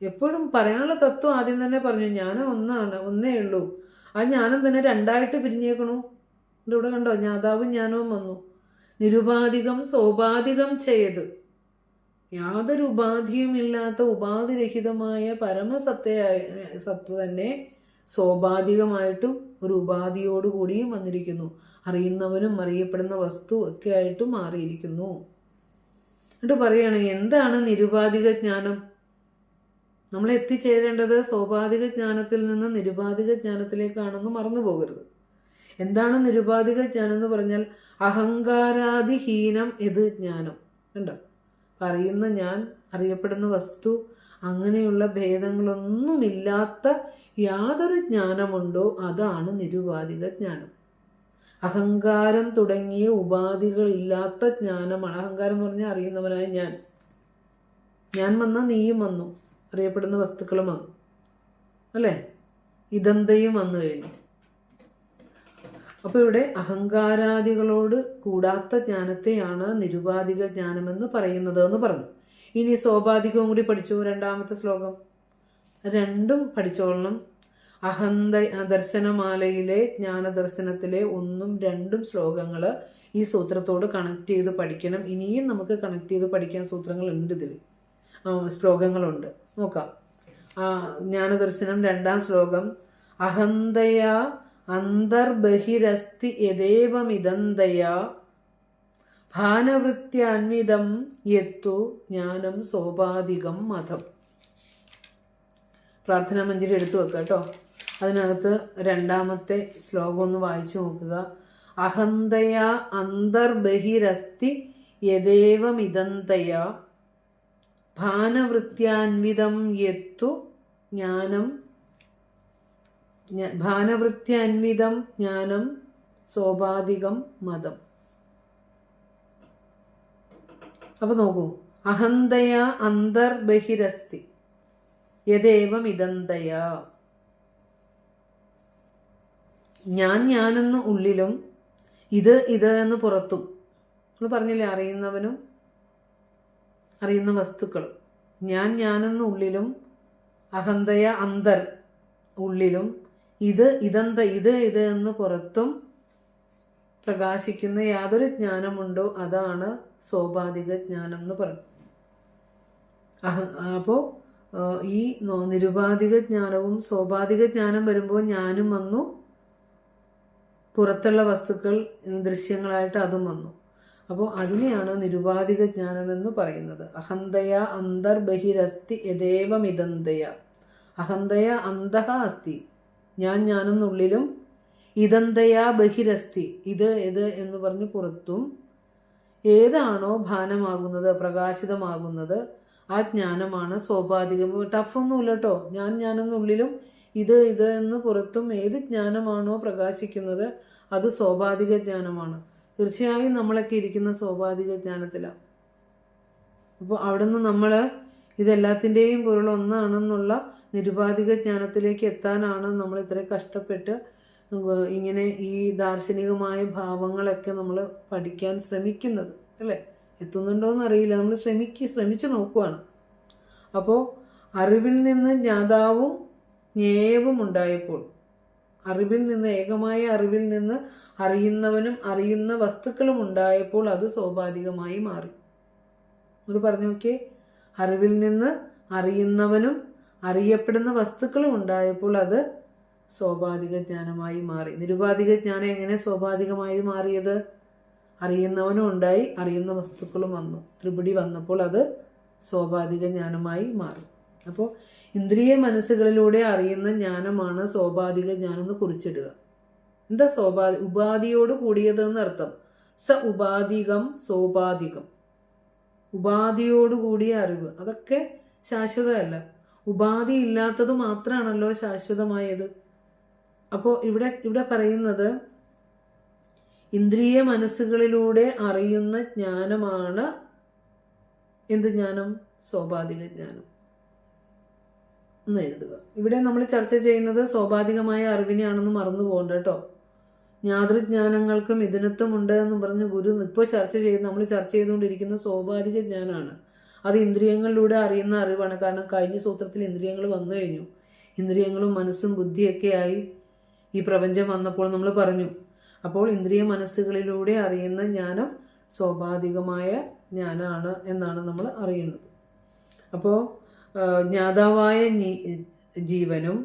എപ്പോഴും പറയാനുള്ള തത്വം ആദ്യം തന്നെ പറഞ്ഞു, ജ്ഞാനം ഒന്നേ ഉള്ളൂ. ആ ജ്ഞാനം തന്നെ 2ആയിട്ട് പിരിഞ്ഞേക്കണു. ഇവിടെ കണ്ടോ, ജ്ഞാതാവും ജ്ഞാനവും വന്നു. നിരുപാധികം സോപാധികം ചെയ്ത്, യാതൊരു ഉപാധിയുമില്ലാത്ത ഉപാധിരഹിതമായ സത്വ തന്നെ സ്വാഭാവികമായിട്ടും ഒരു ഉപാധിയോടുകൂടിയും വന്നിരിക്കുന്നു. അറിയുന്നവനും അറിയപ്പെടുന്ന വസ്തു ഒക്കെ ആയിട്ടും മാറിയിരിക്കുന്നു. എന്നിട്ട് പറയാണ്, എന്താണ് നിരുപാധിക ജ്ഞാനം? നമ്മൾ എത്തിച്ചേരേണ്ടത് സ്വാഭാവിക ജ്ഞാനത്തിൽ നിന്ന് നിരുപാധിക ജ്ഞാനത്തിലേക്കാണെന്ന് മറന്നു പോകരുത്. എന്താണ് നിരുപാധിക ജ്ഞാനം എന്ന് പറഞ്ഞാൽ അഹങ്കാരാദിഹീനം ഇത് ജ്ഞാനം. കണ്ടോ, അറിയുന്ന ഞാൻ, അറിയപ്പെടുന്ന വസ്തു, അങ്ങനെയുള്ള ഭേദങ്ങളൊന്നുമില്ലാത്ത യാതൊരു ജ്ഞാനമുണ്ടോ അതാണ് നിരുപാധിക ജ്ഞാനം. അഹങ്കാരം തുടങ്ങിയ ഉപാധികളില്ലാത്ത ജ്ഞാനമാണ്. അഹങ്കാരം എന്ന് പറഞ്ഞാൽ അറിയുന്നവനായ ഞാൻ വന്ന നീയും വന്നു, അറിയപ്പെടുന്ന വസ്തുക്കളും വന്നു, അല്ലേ? ഇതന്തയും വന്നു കഴിഞ്ഞു. അപ്പോൾ ഇവിടെ അഹങ്കാരാദികളോട് കൂടാത്ത ജ്ഞാനത്തെയാണ് നിരുപാധിക ജ്ഞാനമെന്ന് പറയുന്നത് എന്ന് പറഞ്ഞു. ഇനി സ്വാഭാവികവും കൂടി പഠിച്ചു. 2ാമത്തെ ശ്ലോകം 2ഉം പഠിച്ചോളണം. ദർശനമാലയിലെ ജ്ഞാനദർശനത്തിലെ 1ഉം 2ഉം ശ്ലോകങ്ങൾ ഈ സൂത്രത്തോട് കണക്ട് ചെയ്ത് പഠിക്കണം. ഇനിയും നമുക്ക് കണക്ട് ചെയ്ത് പഠിക്കാൻ സൂത്രങ്ങളുണ്ട്, ഇതിൽ ശ്ലോകങ്ങളുണ്ട്. നോക്കാം. ജ്ഞാനദർശനം 2ാം ശ്ലോകം, അഹന്തയാ അന്തർബഹിരസ്തി യദേവമിദന്തയാ ഭാനവൃത്യാന്വിതം യത്തു ജ്ഞാനം സോപാധികം മതം. പ്രാർത്ഥനാ മഞ്ജരി എടുത്തു വെക്കുക കേട്ടോ. അതിനകത്ത് രണ്ടാമത്തെ ശ്ലോകം ഒന്ന് വായിച്ചു നോക്കുക. അഹന്തയാ അന്തർബഹിരസ്തി യദേവമിദന്തയാ ഭാനവൃത്യാന്വിതം യത്തു ജ്ഞാനം ഭാനവൃത്യാന്വിതം ജ്ഞാനം സോപാധികം മതം. അപ്പൊ നോക്കൂ, അഹന്തയാ അന്തർബഹിരസ്തി യദേവമിദന്തയാ, ഞാനെന്ന് ഉള്ളിലും ഇത് എന്ന് പുറത്തും. നമ്മൾ പറഞ്ഞില്ലേ, അറിയുന്നവനും അറിയുന്ന വസ്തുക്കളും. ഞാനെന്ന് ഉള്ളിലും അഹന്തയ അന്തർ ഉള്ളിലും ഇത് എന്ന് പുറത്തും പ്രകാശിക്കുന്ന യാതൊരു ജ്ഞാനമുണ്ടോ അതാണ് സോപാധിക ജ്ഞാനം എന്ന് പറയും. അപ്പോൾ ഈ നിരുപാധിക ജ്ഞാനവും സോപാധിക ജ്ഞാനം വരുമ്പോൾ ഞാനും വന്നു, പുറത്തുള്ള വസ്തുക്കൾ ദൃശ്യങ്ങളായിട്ട് അതും വന്നു. അപ്പോൾ അതിനെയാണ് നിരുപാധിക ജ്ഞാനം എന്ന് പറയുന്നത്. അഹന്തയ അന്തർബഹിരസ്തി യദേവമിദന്തയ. അഹന്തയ അന്തഃ അസ്തി, ഞാനെന്നുള്ളിലും, ഇദന്തയാ ബഹിരസ്തി, ഇത് എന്ന് പറഞ്ഞ് പുറത്തും. ഏതാണോ ഭാനമാകുന്നത്, പ്രകാശിതമാകുന്നത്, ആ ജ്ഞാനമാണ് സോപാധികം. ടഫൊന്നുമില്ല കേട്ടോ. ഞാനെന്നുള്ളിലും ഇത് എന്ന് പുറത്തും ഏത് ജ്ഞാനമാണോ പ്രകാശിക്കുന്നത് അത് സോപാധിക ജ്ഞാനമാണ്. തീർച്ചയായും നമ്മളൊക്കെ ഇരിക്കുന്ന സോപാധിക ജ്ഞാനത്തിലാണ്. അപ്പോൾ അവിടെ നിന്ന് നമ്മൾ ഇതെല്ലാത്തിൻ്റെയും പൊരുൾ ഒന്നാണെന്നുള്ള നിരുപാധിക ജ്ഞാനത്തിലേക്ക് എത്താനാണ് നമ്മൾ ഇത്രയും കഷ്ടപ്പെട്ട് ഇങ്ങനെ ഈ ദാർശനികമായ ഭാവങ്ങളൊക്കെ നമ്മൾ പഠിക്കാൻ ശ്രമിക്കുന്നത്, അല്ലേ? എത്തുന്നുണ്ടോയെന്ന് അറിയില്ല. നമ്മൾ ശ്രമിച്ചു നോക്കുവാണ്. അപ്പോൾ അറിവിൽ നിന്ന് ജ്ഞാതാവും ജ്ഞേയവും ഉണ്ടായപ്പോൾ, അറിവിൽ നിന്ന്, ഏകമായ അറിവിൽ നിന്ന് അറിയുന്നവനും അറിയുന്ന വസ്തുക്കളും ഉണ്ടായപ്പോൾ അത് സോപാധികമായി മാറി. അത് പറഞ്ഞു നോക്കിയേ. അറിവിൽ നിന്ന് അറിയുന്നവനും അറിയപ്പെടുന്ന വസ്തുക്കളും ഉണ്ടായപ്പോൾ അത് സോപാധിക ജ്ഞാനമായി മാറി. നിരുപാധിക ജ്ഞാനം എങ്ങനെ സോപാധികമായി മാറിയത്? അറിയുന്നവനും ഉണ്ടായി, അറിയുന്ന വസ്തുക്കളും വന്നു, ത്രിപിടി വന്നപ്പോൾ അത് സോപാധിക ജ്ഞാനമായി മാറി. അപ്പോൾ ഇന്ദ്രിയ മനസ്സുകളിലൂടെ അറിയുന്ന ജ്ഞാനമാണ് സോപാധിക ജ്ഞാനം എന്ന് കുറിച്ചിടുക. എന്താ ഉപാധിയോട് കൂടിയത് എന്നർത്ഥം. സ ഉപാധികം സോപാധികം. ഉപാധിയോട് കൂടിയ അറിവ്, അതൊക്കെ ശാശ്വതമല്ല. ഉപാധി ഇല്ലാത്തത് മാത്രമാണല്ലോ ശാശ്വതമായത്. അപ്പോൾ ഇവിടെ പറയുന്നത് ഇന്ദ്രിയ മനസ്സുകളിലൂടെ അറിയുന്ന ജ്ഞാനമാണ് എന്ത് ജ്ഞാനം? സോപാധിക ജ്ഞാനം എന്ന് എഴുതുക. ഇവിടെ നമ്മൾ ചർച്ച ചെയ്യുന്നത് സോപാധികമായ അറിവിനെയാണെന്ന് മറന്നു പോകണ്ട കേട്ടോ. ജ്ഞാതൃജ്ഞാനങ്ങൾക്കും ഇതിനത്വമുണ്ട് എന്ന് പറഞ്ഞ് ഗുരു ഇപ്പോൾ നമ്മൾ ചർച്ച ചെയ്തുകൊണ്ടിരിക്കുന്ന സോപാധിക ജ്ഞാനമാണ്. അത് ഇന്ദ്രിയങ്ങളിലൂടെ അറിയുന്ന അറിവാണ്. കാരണം കഴിഞ്ഞ സൂത്രത്തിൽ ഇന്ദ്രിയങ്ങൾ വന്നു കഴിഞ്ഞു. ഇന്ദ്രിയങ്ങളും മനസ്സും ബുദ്ധിയൊക്കെ ആയി ഈ പ്രപഞ്ചം വന്നപ്പോൾ നമ്മൾ പറഞ്ഞു. അപ്പോൾ ഇന്ദ്രിയ മനസ്സുകളിലൂടെ അറിയുന്ന ജ്ഞാനം സ്വാഭാവികമായ ജ്ഞാനമാണ് എന്നാണ് നമ്മൾ അറിയുന്നത്. അപ്പോൾ ജ്ഞാതാവായ ജീവനും,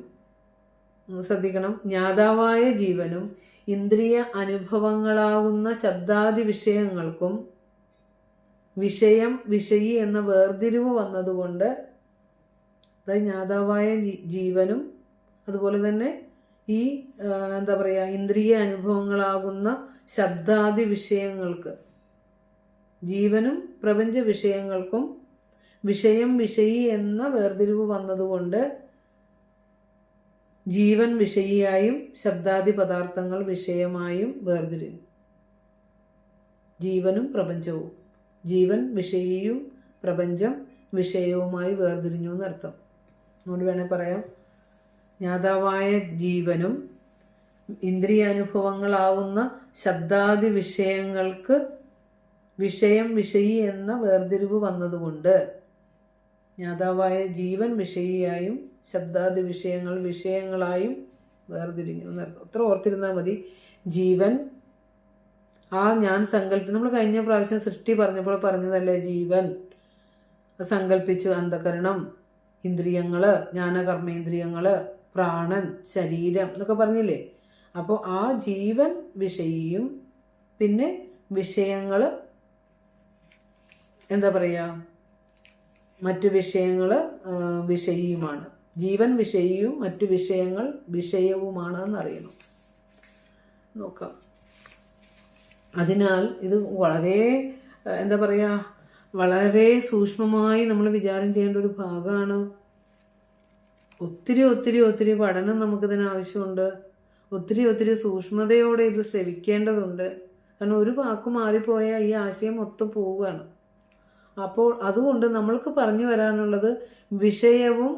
ശ്രദ്ധിക്കണം, ജ്ഞാതാവായ ജീവനും ഇന്ദ്രിയ അനുഭവങ്ങളാവുന്ന ശബ്ദാദി വിഷയങ്ങൾക്കും വിഷയം വിഷയി എന്ന വേർതിരിവ് വന്നതുകൊണ്ട്, അതായത് ജ്ഞാതാവായ ജീവനും അതുപോലെ തന്നെ ഈ ഇന്ദ്രിയ അനുഭവങ്ങളാകുന്ന ശബ്ദാദി വിഷയങ്ങൾക്ക്, ജീവനും പ്രപഞ്ച വിഷയങ്ങൾക്കും വിഷയം വിഷയി എന്ന വേർതിരിവ് വന്നതുകൊണ്ട് ജീവൻ വിഷയിയായും ശബ്ദാദി പദാർത്ഥങ്ങൾ വിഷയമായും വേർതിരിഞ്ഞു. ജീവനും പ്രപഞ്ചവും, ജീവൻ വിഷയിയും പ്രപഞ്ചം വിഷയവുമായി വേർതിരിഞ്ഞു എന്നർത്ഥം. അതുകൊണ്ട് വേണേൽ പറയാം, ജ്ഞാതാവായ ജീവനും ഇന്ദ്രിയാനുഭവങ്ങളാവുന്ന ശബ്ദാദി വിഷയങ്ങൾക്ക് വിഷയം വിഷയി എന്ന വേർതിരിവ് വന്നതുകൊണ്ട് ജ്ഞാതാവായ ജീവൻ വിഷയിയായും ശബ്ദാദി വിഷയങ്ങൾ വിഷയങ്ങളായും വേർതിരിഞ്ഞു എന്നർത്ഥം. അത്ര ഓർത്തിരുന്നാൽ മതി. ജീവൻ ഞാൻ നമ്മൾ കഴിഞ്ഞ പ്രാവശ്യം സൃഷ്ടി പറഞ്ഞപ്പോൾ പറഞ്ഞതല്ലേ, ജീവൻ സങ്കല്പിച്ചു അന്ധകരണം, ഇന്ദ്രിയങ്ങള്, ജ്ഞാനകർമ്മേന്ദ്രിയങ്ങള്, പ്രാണൻ, ശരീരം എന്നൊക്കെ പറഞ്ഞില്ലേ. അപ്പോൾ ആ ജീവൻ വിഷയിയും പിന്നെ വിഷയങ്ങൾ എന്താ പറയുക, മറ്റു വിഷയങ്ങൾ വിഷയിയുമാണ്. ജീവൻ വിഷയിയും മറ്റു വിഷയങ്ങൾ വിഷയവുമാണ് എന്നറിയണം. നോക്കാം. അതിനാൽ ഇത് വളരെ എന്താ പറയുക, വളരെ സൂക്ഷ്മമായി നമ്മൾ വിചാരം ചെയ്യേണ്ട ഒരു ഭാഗമാണ്. ഒത്തിരി ഒത്തിരി ഒത്തിരി പഠനം നമുക്കിതിന് ആവശ്യമുണ്ട്. ഒത്തിരി ഒത്തിരി സൂക്ഷ്മതയോടെ ഇത് ശ്രവിക്കേണ്ടതുണ്ട്. കാരണം ഒരു വാക്ക് മാറിപ്പോയാൽ ഈ ആശയം മൊത്തം പോവുകയാണ്. അപ്പോൾ അതുകൊണ്ട് നമ്മൾക്ക് പറഞ്ഞു വരാനുള്ളത്, വിഷയവും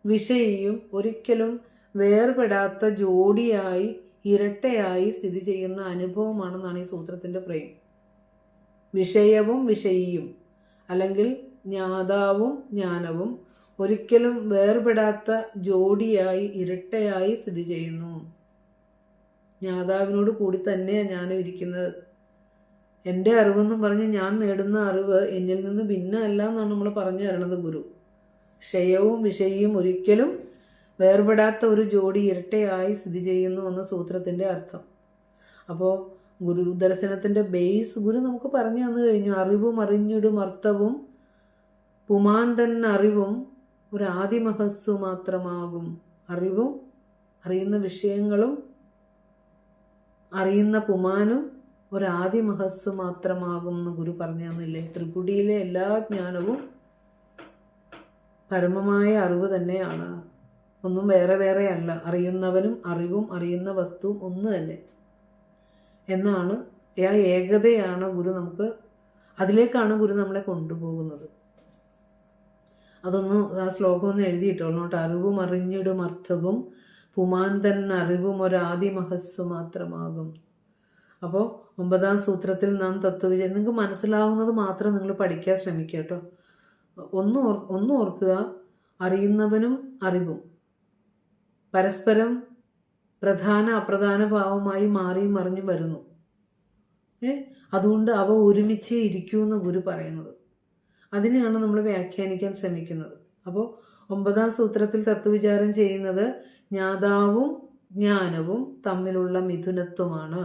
വിഷയിയും ഒരിക്കലും വേർപെടാത്ത ജോഡിയായി ഇരട്ടയായി സ്ഥിതി ചെയ്യുന്ന അനുഭവമാണെന്നാണ് ഈ സൂത്രത്തിൻ്റെ പ്രയം. വിഷയവും വിഷയിയും അല്ലെങ്കിൽ ജ്ഞാതാവും ജ്ഞാനവും ഒരിക്കലും വേർപെടാത്ത ജോഡിയായി ഇരട്ടയായി സ്ഥിതി ചെയ്യുന്നു. ജ്ഞാതാവിനോട് കൂടി തന്നെയാണ് ജ്ഞാനം ഇരിക്കുന്നത്. എൻ്റെ അറിവെന്നും പറഞ്ഞ് ഞാൻ നേടുന്ന അറിവ് എന്നിൽ നിന്ന് ഭിന്നമല്ല എന്നാണ് നമ്മൾ പറഞ്ഞു തരണത് ഗുരു. വിഷയവും വിഷയിയും ഒരിക്കലും വേർപെടാത്ത ഒരു ജോഡി ഇരട്ടയായി സ്ഥിതി ചെയ്യുന്നു എന്ന സൂത്രത്തിൻ്റെ അർത്ഥം. അപ്പോൾ ഗുരു ദർശനത്തിൻ്റെ ബേസ് ഗുരു നമുക്ക് പറഞ്ഞു തന്നു കഴിഞ്ഞു. അറിവും അറിഞ്ഞിടും അർത്ഥവും പുമാൻ തന്നെ അറിവും ഒരു ആദിമഹസ്സു മാത്രമാകും. അറിവും അറിയുന്ന വിഷയങ്ങളും അറിയുന്ന പുമാനും ഒരു ആദിമഹസ്സു മാത്രമാകും എന്ന് ഗുരു പറഞ്ഞു തന്നില്ലേ. ത്രിപുടിയിലെ എല്ലാ ജ്ഞാനവും പരമമായ അറിവ് തന്നെയാണ്. ഒന്നും വേറെ വേറെ അല്ല. അറിയുന്നവനും അറിവും അറിയുന്ന വസ്തുവും ഒന്ന് തന്നെ എന്നാണ്. ആ ഏകതയാണ് ഗുരു നമുക്ക്, അതിലേക്കാണ് ഗുരു നമ്മളെ കൊണ്ടുപോകുന്നത്. അതൊന്ന് ആ ശ്ലോകം ഒന്ന് എഴുതിയിട്ടോളൂ കേട്ടോ. അറിവും അറിഞ്ഞിടും അർത്ഥവും പുമാൻ തന്നെ അറിവും ഒരാദിമഹസ്സു മാത്രമാകും. അപ്പോൾ 9ാം സൂത്രത്തിൽ നാം തത്വവിചാരം നിങ്ങൾക്ക് മനസ്സിലാവുന്നത് മാത്രം നിങ്ങൾ പഠിക്കാൻ ശ്രമിക്കുക കേട്ടോ. ഒന്ന് ഓർക്കുക, അറിയുന്നവനും അറിവും പരസ്പരം പ്രധാന അപ്രധാന ഭാവമായി മാറിയും മറിഞ്ഞും വരുന്നു. അതുകൊണ്ട് അവ ഒരുമിച്ചേ ഇരിക്കൂ എന്ന് ഗുരു പറയുന്നത്. അതിനെയാണ് നമ്മൾ വ്യാഖ്യാനിക്കാൻ ശ്രമിക്കുന്നത്. അപ്പോൾ 9ാം സൂത്രത്തിൽ തത്വവിചാരം ചെയ്യുന്നത് ജ്ഞാതാവും ജ്ഞാനവും തമ്മിലുള്ള മിഥുനത്വമാണ്,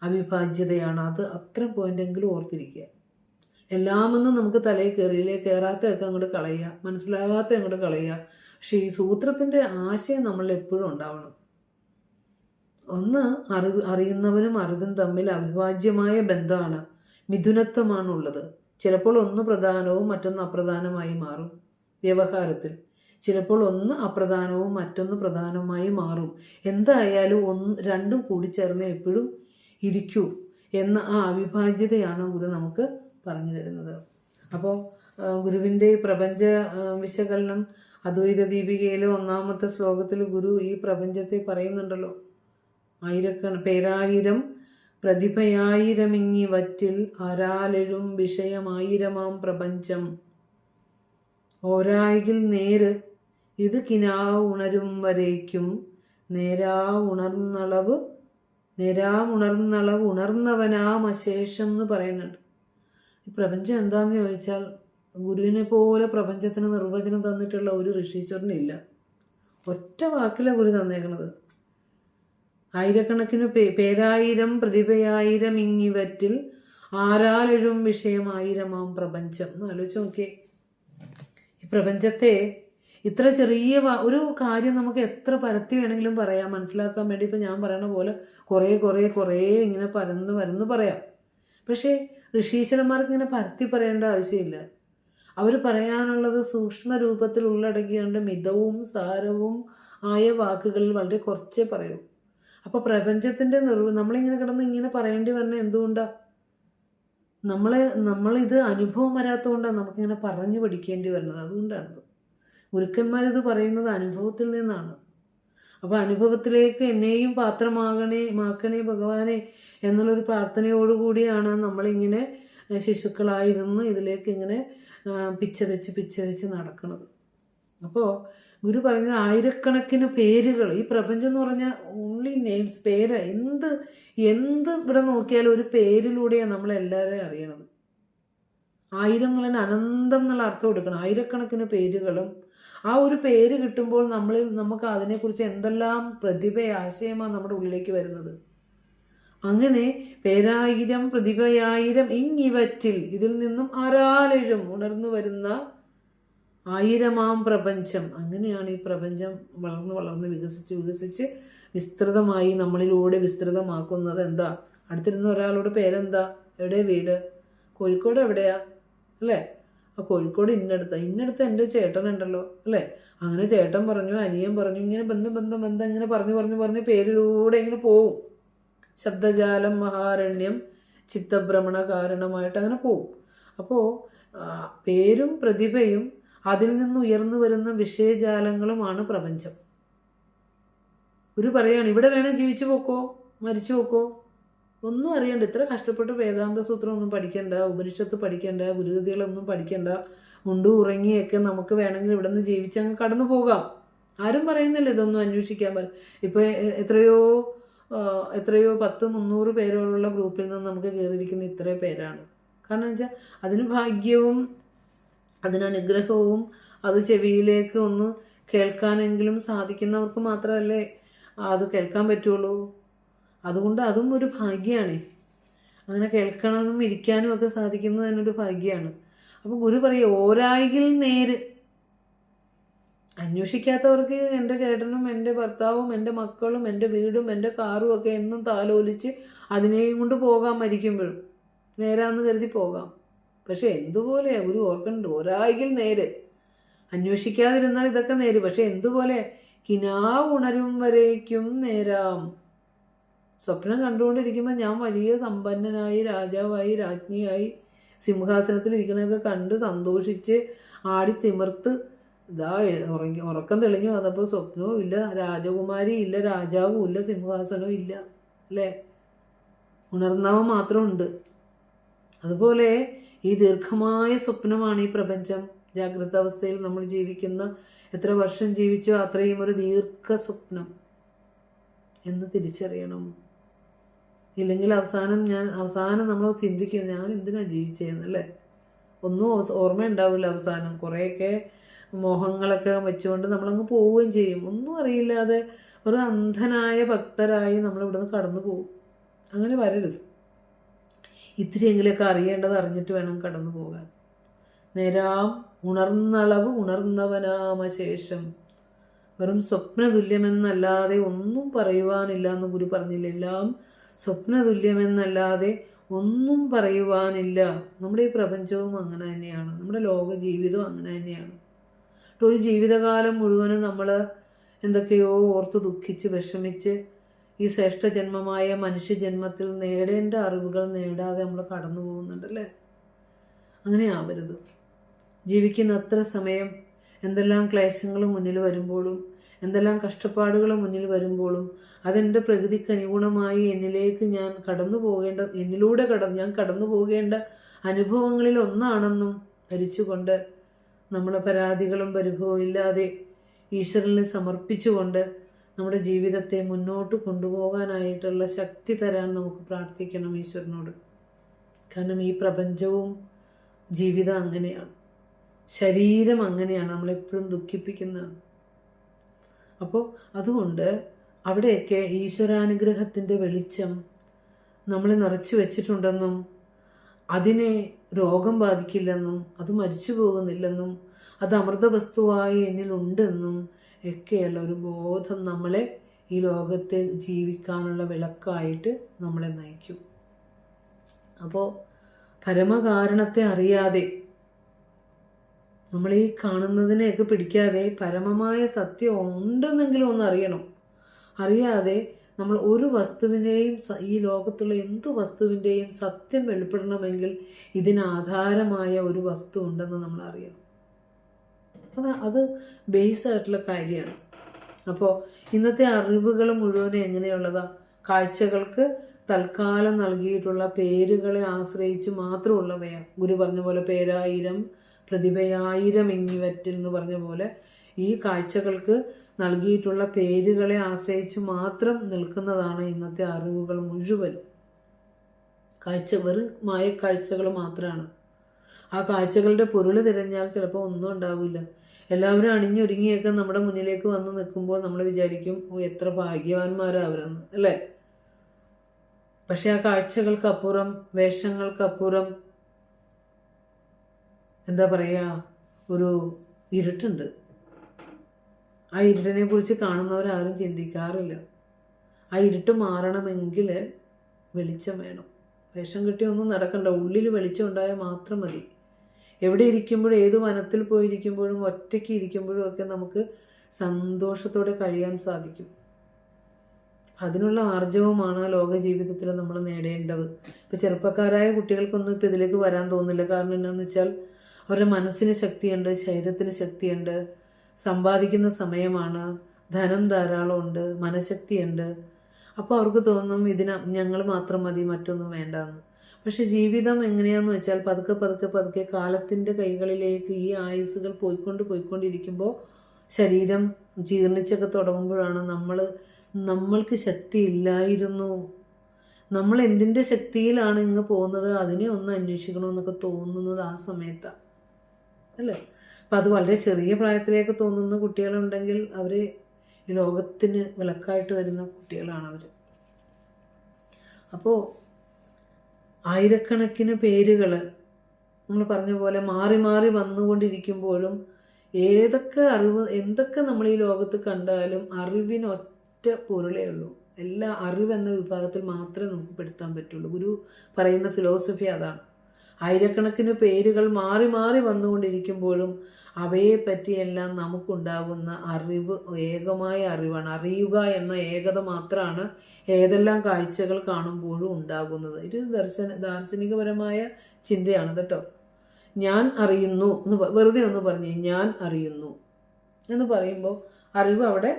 അവിഭാജ്യതയാണ്. അത് അത്ര പോയിന്റെങ്കിലും ഓർത്തിരിക്കുക. എല്ലാമൊന്നും നമുക്ക് തലയിൽ കയറിയില്ലേ, കയറാത്തതൊക്കെ അങ്ങോട്ട് കളയുക, മനസ്സിലാകാത്ത അങ്ങോട്ട് കളയുക. പക്ഷെ ഈ സൂത്രത്തിൻ്റെ ആശയം നമ്മളിൽ എപ്പോഴും ഉണ്ടാവണം. ഒന്ന്, അറിയുന്നവനും അറിവും തമ്മിൽ അവിഭാജ്യമായ ബന്ധമാണ്, മിഥുനത്വമാണുള്ളത്. ചിലപ്പോൾ ഒന്ന് പ്രധാനവും മറ്റൊന്ന് അപ്രധാനമായി മാറും വ്യവഹാരത്തിൽ. ചിലപ്പോൾ ഒന്ന് അപ്രധാനവും മറ്റൊന്ന് പ്രധാനമായി മാറും. എന്തായാലും രണ്ടും കൂടിച്ചേർന്ന് എപ്പോഴും ഇരിക്കൂ എന്ന ആ അവിഭാജ്യതയാണ് ഗുരു നമുക്ക് പറഞ്ഞു തരുന്നത്. അപ്പോൾ ഗുരുവിൻ്റെ പ്രപഞ്ച വിശകലനം അദ്വൈത ദീപികയിലെ 1ാമത്തെ ശ്ലോകത്തിൽ ഗുരു ഈ പ്രപഞ്ചത്തെ പറയുന്നുണ്ടല്ലോ. പേരായിരം പ്രതിഭയായിരമിങ്ങി വറ്റിൽ ആരാലെഴും വിഷയമായിരമാം പ്രപഞ്ചം ഓരായിൽ നേര് ഇത് കിനാവ് ഉണരും വരേക്കും നേരാവുണർന്നളവ് ഉണർന്നവനാം അശേഷം എന്ന് പറയുന്നുണ്ട്. ഈ പ്രപഞ്ചം എന്താണെന്ന് ചോദിച്ചാൽ ഗുരുവിനെ പോലെ പ്രപഞ്ചത്തിന് നിർവചനം തന്നിട്ടുള്ള ഒരു ഋഷീശ്വരനില്ല. ഒറ്റ വാക്കിലാണ് ഗുരു തന്നേക്കണത്. ആയിരക്കണക്കിന് പേരായിരം പ്രതിഭയായിരം ഇങ്ങിവറ്റിൽ ആരാലെഴും വിഷയമായിരമാം പ്രപഞ്ചം എന്ന് ആലോചിച്ച് നോക്കിയേ. ഈ പ്രപഞ്ചത്തെ ഇത്ര ചെറിയ ഒരു കാര്യം നമുക്ക് എത്ര പരത്തി വേണമെങ്കിലും പറയാം. മനസ്സിലാക്കാൻ വേണ്ടി ഇപ്പം ഞാൻ പറയണ പോലെ കുറേ ഇങ്ങനെ പരന്ന് പറയാം. പക്ഷേ ഋഷീശ്വരന്മാർക്ക് ഇങ്ങനെ പരത്തി പറയേണ്ട ആവശ്യമില്ല. അവർ പറയാനുള്ളത് സൂക്ഷ്മ രൂപത്തിൽ ഉള്ളടക്കിയുണ്ട്. മിതവും സാരവും ആയ വാക്കുകളിൽ വളരെ കുറച്ചേ പറയൂ. അപ്പോൾ പ്രപഞ്ചത്തിൻ്റെ നമ്മളിങ്ങനെ കിടന്ന് ഇങ്ങനെ പറയേണ്ടി വരണ എന്തുകൊണ്ടാണ്? നമ്മളിത് അനുഭവം വരാത്തതുകൊണ്ടാണ് നമുക്കിങ്ങനെ പറഞ്ഞു പഠിക്കേണ്ടി വരുന്നത്. അതുകൊണ്ടാണ് ഗുരുക്കന്മാരിത് പറയുന്നത് അനുഭവത്തിൽ നിന്നാണ്. അപ്പോൾ അനുഭവത്തിലേക്ക് എന്നെയും പാത്രമാക്കണേ ഭഗവാനെ എന്നുള്ളൊരു പ്രാർത്ഥനയോടുകൂടിയാണ് നമ്മളിങ്ങനെ ശിശുക്കളായിരുന്ന് ഇതിലേക്ക് ഇങ്ങനെ പിച്ചവെച്ച് നടക്കുന്നത്. അപ്പോൾ ഗുരു പറഞ്ഞ ആയിരക്കണക്കിന് പേരുകൾ, ഈ പ്രപഞ്ചം എന്ന് പറഞ്ഞാൽ ഓൺലി നെയിംസ്, പേര്. എന്ത് ഇവിടെ നോക്കിയാലും ഒരു പേരിലൂടെയാണ് നമ്മളെല്ലാവരെയും അറിയണത്. 1000 എന്നുള്ളതിന് അനന്തം എന്നുള്ള അർത്ഥം കൊടുക്കണം. ആയിരക്കണക്കിന് പേരുകളും ആ ഒരു പേര് കിട്ടുമ്പോൾ നമുക്ക് അതിനെക്കുറിച്ച് എന്തെല്ലാം ആശയമാണ് നമ്മുടെ ഉള്ളിലേക്ക് വരുന്നത്. അങ്ങനെ പേരായിരം പ്രതിഭയായിരം ഇങ്ങിവറ്റിൽ, ഇതിൽ നിന്നും ആരാലെഴും ഉണർന്നു വരുന്ന ആയിരമാം പ്രപഞ്ചം. അങ്ങനെയാണ് ഈ പ്രപഞ്ചം വളർന്ന് വളർന്ന് വികസിച്ച് വിസ്തൃതമായി നമ്മളിലൂടെ വിസ്തൃതമാക്കുന്നത്. എന്താ, അടുത്തിരുന്ന ഒരാളോട് പേരെന്താ, എവിടെ വീട്, കോഴിക്കോട് എവിടെയാ അല്ലേ, ആ കോഴിക്കോട് ഇന്നടുത്ത് എൻ്റെ ചേട്ടനുണ്ടല്ലോ അല്ലേ, അങ്ങനെ ചേട്ടൻ പറഞ്ഞു, അനിയൻ പറഞ്ഞു, ഇങ്ങനെ ബന്ധം ഇങ്ങനെ പറഞ്ഞു പേരിലൂടെ ഇങ്ങനെ പോവും. ശബ്ദജാലം മഹാരണ്യം ചിത്തഭ്രമണ കാരണമായിട്ട് അങ്ങനെ പോവും. അപ്പോൾ പേരും പ്രതിഭയും അതിൽ നിന്ന് ഉയർന്നു വരുന്ന വിഷയജാലങ്ങളുമാണ് പ്രപഞ്ചം. പറയാണ്, ഇവിടെ വേണേൽ ജീവിച്ചു പോക്കോ, മരിച്ചു പോക്കോ, ഒന്നും അറിയണ്ട, ഇത്ര കഷ്ടപ്പെട്ട് വേദാന്ത സൂത്രം ഒന്നും പഠിക്കണ്ട, ഉപനിഷത്ത് പഠിക്കണ്ട, ഗുരുകൃതികളൊന്നും പഠിക്കണ്ട, മുണ്ടു ഉറങ്ങിയൊക്കെ നമുക്ക് വേണമെങ്കിൽ ഇവിടെ നിന്ന് ജീവിച്ചങ്ങ് കടന്നു പോകാം. ആരും പറയുന്നില്ല ഇതൊന്നും അന്വേഷിക്കാൻ. ഇപ്പോൾ എത്രയോ 100-300 പേരോടുള്ള ഗ്രൂപ്പിൽ നിന്ന് നമുക്ക് കയറിയിരിക്കുന്ന ഇത്രയും പേരാണ്. കാരണം വെച്ചാൽ അതിന് ഭാഗ്യവും അതിന് അനുഗ്രഹവും അത് ചെവിയിലേക്ക് ഒന്ന് കേൾക്കാനെങ്കിലും സാധിക്കുന്നവർക്ക് മാത്രമല്ലേ അത് കേൾക്കാൻ പറ്റുള്ളൂ. അതുകൊണ്ട് അതും ഒരു ഭാഗ്യമാണ്. അങ്ങനെ കേൾക്കണമെന്നും ഇരിക്കാനും ഒക്കെ സാധിക്കുന്നത് എന്നൊരു ഭാഗ്യമാണ്. അപ്പോൾ ഗുരു പറയും, ഓരായിൽ നേര്. അന്വേഷിക്കാത്തവർക്ക് എൻ്റെ ചേട്ടനും എൻ്റെ ഭർത്താവും എൻ്റെ മക്കളും എൻ്റെ വീടും എൻ്റെ കാറും ഒക്കെ എന്നും താലോലിച്ച് അതിനെയും കൊണ്ട് പോകാൻ മരിക്കുമ്പോഴും നേരാന്ന് കരുതി പോകാം. പക്ഷെ എന്തുപോലെയാ ഗുരു ഓർക്കുന്നുണ്ട്, ഒരായിൽ നേര്. അന്വേഷിക്കാതിരുന്നാൽ ഇതൊക്കെ നേര്. പക്ഷെ എന്തുപോലെ, കിനാവ് ഉണരും വരേക്കും നേരാം. സ്വപ്നം കണ്ടുകൊണ്ടിരിക്കുമ്പോൾ ഞാൻ വലിയ സമ്പന്നനായി, രാജാവായി, രാജ്ഞിയായി, സിംഹാസനത്തിൽ ഇരിക്കണതൊക്കെ കണ്ട് സന്തോഷിച്ച് ആടി തിമിർത്ത് ഇതാ ഉറക്കം തെളിഞ്ഞു വന്നപ്പോൾ സ്വപ്നവും ഇല്ല, രാജകുമാരി ഇല്ല, രാജാവും ഇല്ല, സിംഹാസനവും ഇല്ല അല്ലേ, ഉണർന്നവൻ മാത്രമുണ്ട്. അതുപോലെ ഈ ദീർഘമായ സ്വപ്നമാണ് ഈ പ്രപഞ്ചം. ജാഗ്രത അവസ്ഥയിൽ നമ്മൾ ജീവിക്കുന്ന എത്ര വർഷം ജീവിച്ചോ അത്രയും ഒരു ദീർഘ സ്വപ്നം എന്ന് തിരിച്ചറിയണം. ഇല്ലെങ്കിൽ അവസാനം നമ്മൾ ചിന്തിക്കും, ഞാൻ എന്തിനാ ജീവിച്ചതെന്നല്ലേ, ഒന്നും ഓർമ്മയുണ്ടാവില്ല. അവസാനം കുറേയൊക്കെ മോഹങ്ങളൊക്കെ വെച്ചുകൊണ്ട് നമ്മളങ്ങ് പോവുകയും ചെയ്യും. ഒന്നും അറിയില്ലാതെ ഒരു അന്ധനായ ഭക്തരായി നമ്മളിവിടുന്ന് കടന്നു പോകും. അങ്ങനെ വരരുത്. ഇത്തിരിയെങ്കിലൊക്കെ അറിയേണ്ടത് അറിഞ്ഞിട്ട് വേണം കടന്നു പോകാൻ. നേരാം ഉണർന്നളവ് ഉണർന്നവനാമശേഷം. വെറും സ്വപ്നതുല്യമെന്നല്ലാതെ ഒന്നും പറയുവാനില്ല എന്ന് ഗുരു പറഞ്ഞില്ല. എല്ലാം സ്വപ്നതുല്യമെന്നല്ലാതെ ഒന്നും പറയുവാനില്ല. നമ്മുടെ ഈ പ്രപഞ്ചവും അങ്ങനെ തന്നെയാണ്, നമ്മുടെ ലോക ജീവിതവും അങ്ങനെ തന്നെയാണ്. ഒരു ജീവിതകാലം മുഴുവനും നമ്മൾ എന്തൊക്കെയോ ഓർത്ത് ദുഃഖിച്ച് വിഷമിച്ച് ഈ ശ്രേഷ്ഠജന്മമായ മനുഷ്യജന്മത്തിൽ നേടേണ്ട അറിവുകൾ നേടാതെ നമ്മൾ കടന്നു പോകുന്നുണ്ടല്ലേ. അങ്ങനെ ആവരുത്. ജീവിക്കുന്ന അത്ര സമയം എന്തെല്ലാം ക്ലേശങ്ങൾ മുന്നിൽ വരുമ്പോഴും എന്തെല്ലാം കഷ്ടപ്പാടുകൾ മുന്നിൽ വരുമ്പോഴും അതെൻ്റെ പ്രകൃതിക്ക് അനുഗുണമായി എന്നിലേക്ക് ഞാൻ ഞാൻ കടന്നു പോകേണ്ട അനുഭവങ്ങളിൽ ഒന്നാണെന്നും ധരിച്ചുകൊണ്ട് നമ്മൾ പരാതികളും പരിഭവവും ഇല്ലാതെ ഈശ്വരനെ സമർപ്പിച്ചുകൊണ്ട് നമ്മുടെ ജീവിതത്തെ മുന്നോട്ട് കൊണ്ടുപോകാനായിട്ടുള്ള ശക്തി തരാൻ നമുക്ക് പ്രാർത്ഥിക്കണം ഈശ്വരനോട്. കാരണം ഈ പ്രപഞ്ചവും ജീവിതം അങ്ങനെയാണ്, ശരീരം അങ്ങനെയാണ്, നമ്മളെപ്പോഴും ദുഃഖിപ്പിക്കുന്നതാണ്. അപ്പോൾ അതുകൊണ്ട് അവിടെയൊക്കെ ഈശ്വരാനുഗ്രഹത്തിൻ്റെ വെളിച്ചം നമ്മളെ നിറച്ചു വെച്ചിട്ടുണ്ടെന്നും അതിനെ രോഗം ബാധിക്കില്ലെന്നും അത് മരിച്ചു പോകുന്നില്ലെന്നും അത് അമൃതവസ്തുവായി എന്നിലുണ്ടെന്നും ഒക്കെയുള്ള ഒരു ബോധം നമ്മളെ ഈ ലോകത്തെ ജീവിക്കാനുള്ള വിളക്കായിട്ട് നമ്മളെ നയിക്കും. അപ്പോൾ പരമകാരണത്തെ അറിയാതെ, നമ്മൾ ഈ കാണുന്നതിനെയൊക്കെ പിടിക്കാതെ പരമമായ സത്യം ഉണ്ടെന്നെങ്കിലും ഒന്ന് അറിയാതെ നമ്മൾ ഒരു വസ്തുവിൻ്റെയും, ഈ ലോകത്തുള്ള എന്തു വസ്തുവിൻ്റെയും സത്യം വെളിപ്പെടണമെങ്കിൽ ഇതിനാധാരമായ ഒരു വസ്തു ഉണ്ടെന്ന് നമ്മൾ അറിയണം. അത് ബേസായിട്ടുള്ള കാര്യമാണ്. അപ്പോൾ ഇന്നത്തെ അറിവുകൾ മുഴുവനും എങ്ങനെയുള്ളതാ? കാഴ്ചകൾക്ക് തൽക്കാലം നൽകിയിട്ടുള്ള പേരുകളെ ആശ്രയിച്ച് മാത്രമുള്ളവയാണ്. ഗുരു പറഞ്ഞ പോലെ പേരായിരം പ്രതിഭയായിരം ഇങ്ങിവറ്റിൽ എന്ന് പറഞ്ഞ പോലെ ഈ കാഴ്ചകൾക്ക് നൽകിയിട്ടുള്ള പേരുകളെ ആശ്രയിച്ച് മാത്രം നിൽക്കുന്നതാണ് ഇന്നത്തെ അറിവുകൾ മുഴുവനും. വെറും മായക്കാഴ്ചകൾ മാത്രമാണ്. ആ കാഴ്ചകളുടെ പൊരുൾ തിരഞ്ഞാൽ ചിലപ്പോൾ ഒന്നും ഉണ്ടാവില്ല. എല്ലാവരും അണിഞ്ഞൊരുങ്ങിയൊക്കെ നമ്മുടെ മുന്നിലേക്ക് വന്ന് നിൽക്കുമ്പോൾ നമ്മൾ വിചാരിക്കും ഓ എത്ര ഭാഗ്യവാന്മാരാ അവരെന്ന്, അല്ലേ? പക്ഷെ ആ കാഴ്ചകൾക്കപ്പുറം, വേഷങ്ങൾക്കപ്പുറം എന്താ പറയുക, ഒരു ഇരുട്ടുണ്ട്. ആ ഇരുട്ടിനെ കുറിച്ച് കാണുന്നവരാരും ചിന്തിക്കാറില്ല. ആ ഇരുട്ട് മാറണമെങ്കിൽ വെളിച്ചം വേണം. വേഷം കിട്ടിയൊന്നും നടക്കണ്ട, ഉള്ളിൽ വെളിച്ചം ഉണ്ടായാൽ മാത്രം മതി. എവിടെ ഇരിക്കുമ്പോഴും, ഏത് വനത്തിൽ പോയിരിക്കുമ്പോഴും, ഒറ്റയ്ക്ക് ഇരിക്കുമ്പോഴും ഒക്കെ നമുക്ക് സന്തോഷത്തോടെ കഴിയാൻ സാധിക്കും. അതിനുള്ള ആർജവമാണ് ലോക ജീവിതത്തിൽ നമ്മൾ നേടേണ്ടത്. ഇപ്പം ചെറുപ്പക്കാരായ കുട്ടികൾക്കൊന്നും ഇപ്പം ഇതിലേക്ക് വരാൻ തോന്നില്ല. കാരണം എന്താണെന്ന് വെച്ചാൽ അവരുടെ മനസ്സിന് ശക്തിയുണ്ട്, ശരീരത്തിന് ശക്തിയുണ്ട്, സമ്പാദിക്കുന്ന സമയമാണ്, ധനം ധാരാളമുണ്ട്, മനഃശക്തിയുണ്ട്. അപ്പോൾ അവർക്ക് തോന്നും ഞങ്ങൾ മാത്രം മതി, മറ്റൊന്നും വേണ്ടെന്ന്. പക്ഷെ ജീവിതം എങ്ങനെയാണെന്ന് വെച്ചാൽ പതുക്കെ പതുക്കെ പതുക്കെ കാലത്തിൻ്റെ കൈകളിലേക്ക് ഈ ആയുസ്സുകൾ പോയിക്കൊണ്ടിരിക്കുമ്പോൾ ശരീരം ജീർണിച്ചൊക്കെ തുടങ്ങുമ്പോഴാണ് നമ്മൾക്ക് ശക്തിയില്ലായിരുന്നു, നമ്മൾ എന്തിൻ്റെ ശക്തിയിലാണ് ഇങ്ങ് പോകുന്നത്, അതിനെ ഒന്ന് അന്വേഷിക്കണമെന്നൊക്കെ തോന്നുന്നത് ആ സമയത്താണ്, അല്ലേ? അപ്പം അത് വളരെ ചെറിയ പ്രായത്തിലേക്ക് തോന്നുന്ന കുട്ടികളുണ്ടെങ്കിൽ അവർ ഈ ലോകത്തിന് വിളക്കായിട്ട് വരുന്ന കുട്ടികളാണ് അവർ. അപ്പോൾ ആയിരക്കണക്കിന് പേരുകൾ നമ്മൾ പറഞ്ഞ പോലെ മാറി മാറി വന്നുകൊണ്ടിരിക്കുമ്പോഴും എന്തൊക്കെ നമ്മൾ ഈ ലോകത്ത് കണ്ടാലും അറിവിനൊറ്റ പൊരുളേ ഉള്ളൂ. എല്ലാ അറിവെന്ന വിഭാഗത്തിൽ മാത്രമേ നമുക്ക് പെടുത്താൻ പറ്റുള്ളൂ. ഗുരു പറയുന്ന ഫിലോസഫി അതാണ്. ആയിരക്കണക്കിന് പേരുകൾ മാറി മാറി വന്നുകൊണ്ടിരിക്കുമ്പോഴും അവയെ പറ്റിയെല്ലാം നമുക്കുണ്ടാകുന്ന അറിവ് ഏകമായ അറിവാണ്. അറിയുക എന്ന ഏകത മാത്രമാണ് ഏതെല്ലാം കാഴ്ചകൾ കാണുമ്പോഴും ഉണ്ടാകുന്നത്. ഇത് ദാർശനികപരമായ ചിന്തയാണ് കേട്ടോ. ഞാൻ അറിയുന്നു എന്ന് വെറുതെ ഒന്ന് പറഞ്ഞേ, ഞാൻ അറിയുന്നു എന്ന് പറയുമ്പോൾ അറിവ് അവിടെ